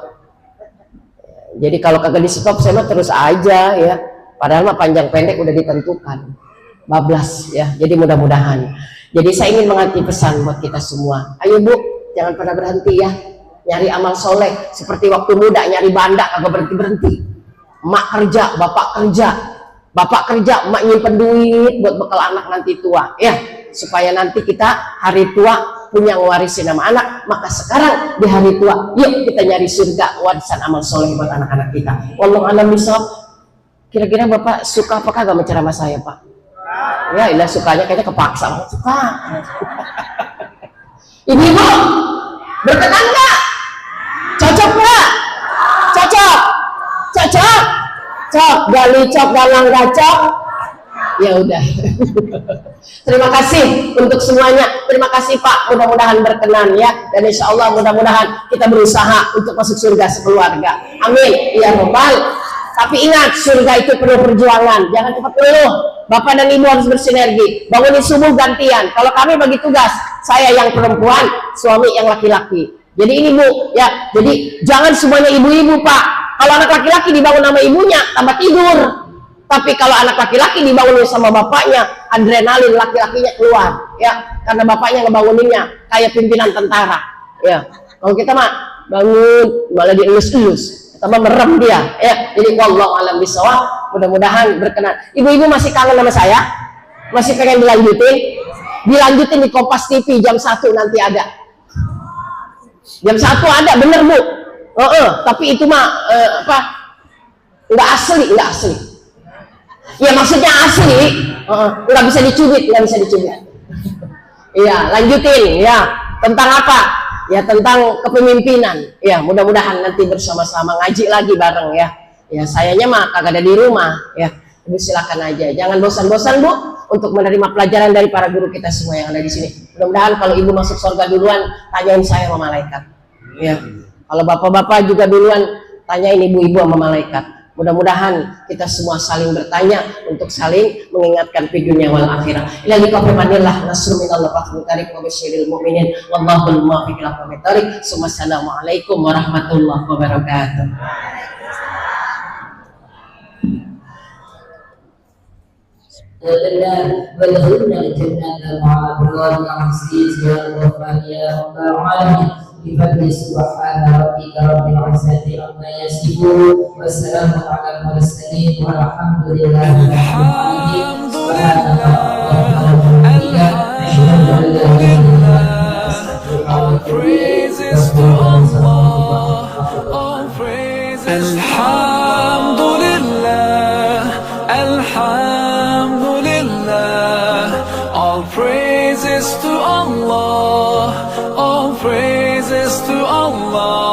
Jadi kalau kagak di stop saya mah terus aja ya. Padahal mah panjang pendek udah ditentukan. Bablas ya. Jadi mudah-mudahan. Jadi saya ingin mengerti pesan buat kita semua. Ayo Bu, jangan pernah berhenti ya. Nyari amal soleh seperti waktu muda nyari banda kagak berhenti-berhenti. Emak kerja, bapak kerja, emak nyimpen duit buat bekal anak nanti tua ya, supaya nanti kita hari tua punya ngewarisin sama anak. Maka sekarang di hari tua yuk kita nyari surga, warisan amal soleh buat anak-anak kita. Wallahu a'lam bishawab. Kira-kira Bapak suka apa kagak sama ceramah saya Pak? Ya, ilah sukanya kayaknya kepaksa. Suka. Ibu-ibu, berkenan nggak? Cocok nggak? Cocok? Cocok? Cok, gali cok, galang gacok. Ya udah. Terima kasih untuk semuanya. Terima kasih Pak. Mudah-mudahan berkenan ya. Dan insya Allah mudah-mudahan kita berusaha untuk masuk surga sekeluarga. Amin. Ya Rabbal. Tapi ingat, surga itu perlu perjuangan. Jangan cepat ngeluh. Bapak dan Ibu harus bersinergi. Bangunin subuh gantian. Kalau kami bagi tugas, saya yang perempuan, suami yang laki-laki. Jadi ini Bu, ya. Jadi jangan semuanya ibu-ibu Pak. Kalau anak laki-laki dibangun sama ibunya, tambah tidur. Tapi kalau anak laki-laki dibangunin sama bapaknya, adrenalin laki-lakinya keluar, ya. Karena bapaknya ngebanguninnya kayak pimpinan tentara, ya. Kalau kita mah bangun malah dielus-elus. Sama merem dia, ya. Jadi wallahu alam bisawab. Mudah-mudahan berkenan. Ibu-ibu masih kangen sama saya? Masih pengen dilanjutin? Dilanjutin di Kompas TV jam 1 nanti ada. Jam 1 ada, bener Bu. Tapi itu mah nggak asli. Ya maksudnya asli, nggak bisa dicubit. Iya, lanjutin ya. Tentang apa? Ya tentang kepemimpinan. Ya mudah-mudahan nanti bersama-sama ngaji lagi bareng ya. Ya sayanya mah kagak ada di rumah ya. Ibu silakan aja. Jangan bosan-bosan Bu untuk menerima pelajaran dari para guru kita semua yang ada di sini. Mudah-mudahan kalau ibu masuk surga duluan, tanyain saya sama malaikat. Ya. Kalau bapak-bapak juga duluan, tanyain ibu-ibu sama malaikat. Mudah-mudahan kita semua saling bertanya untuk saling mengingatkan di dunia wal akhirah. Ila liqa'imanillah nasrul minallah fathul karim wa basyiril mu'minin wallahul muwaffiq ila aqwamit thoriq. Assalamualaikum warahmatullahi wabarakatuh. ودخلنا الجنة مع أبرار العزيز والغفار يا رب العالمين بفضل سبحان ربك رب العزة عما يصفون والسلام على المرسلين والحمد لله رب العالمين. سبحانك اللهم وبحمدك أشهد أن لا إله إلا أنت All praises to Allah, all praises to Alhamdulillah, Alhamdulillah. All praises to Allah, all praises to Allah.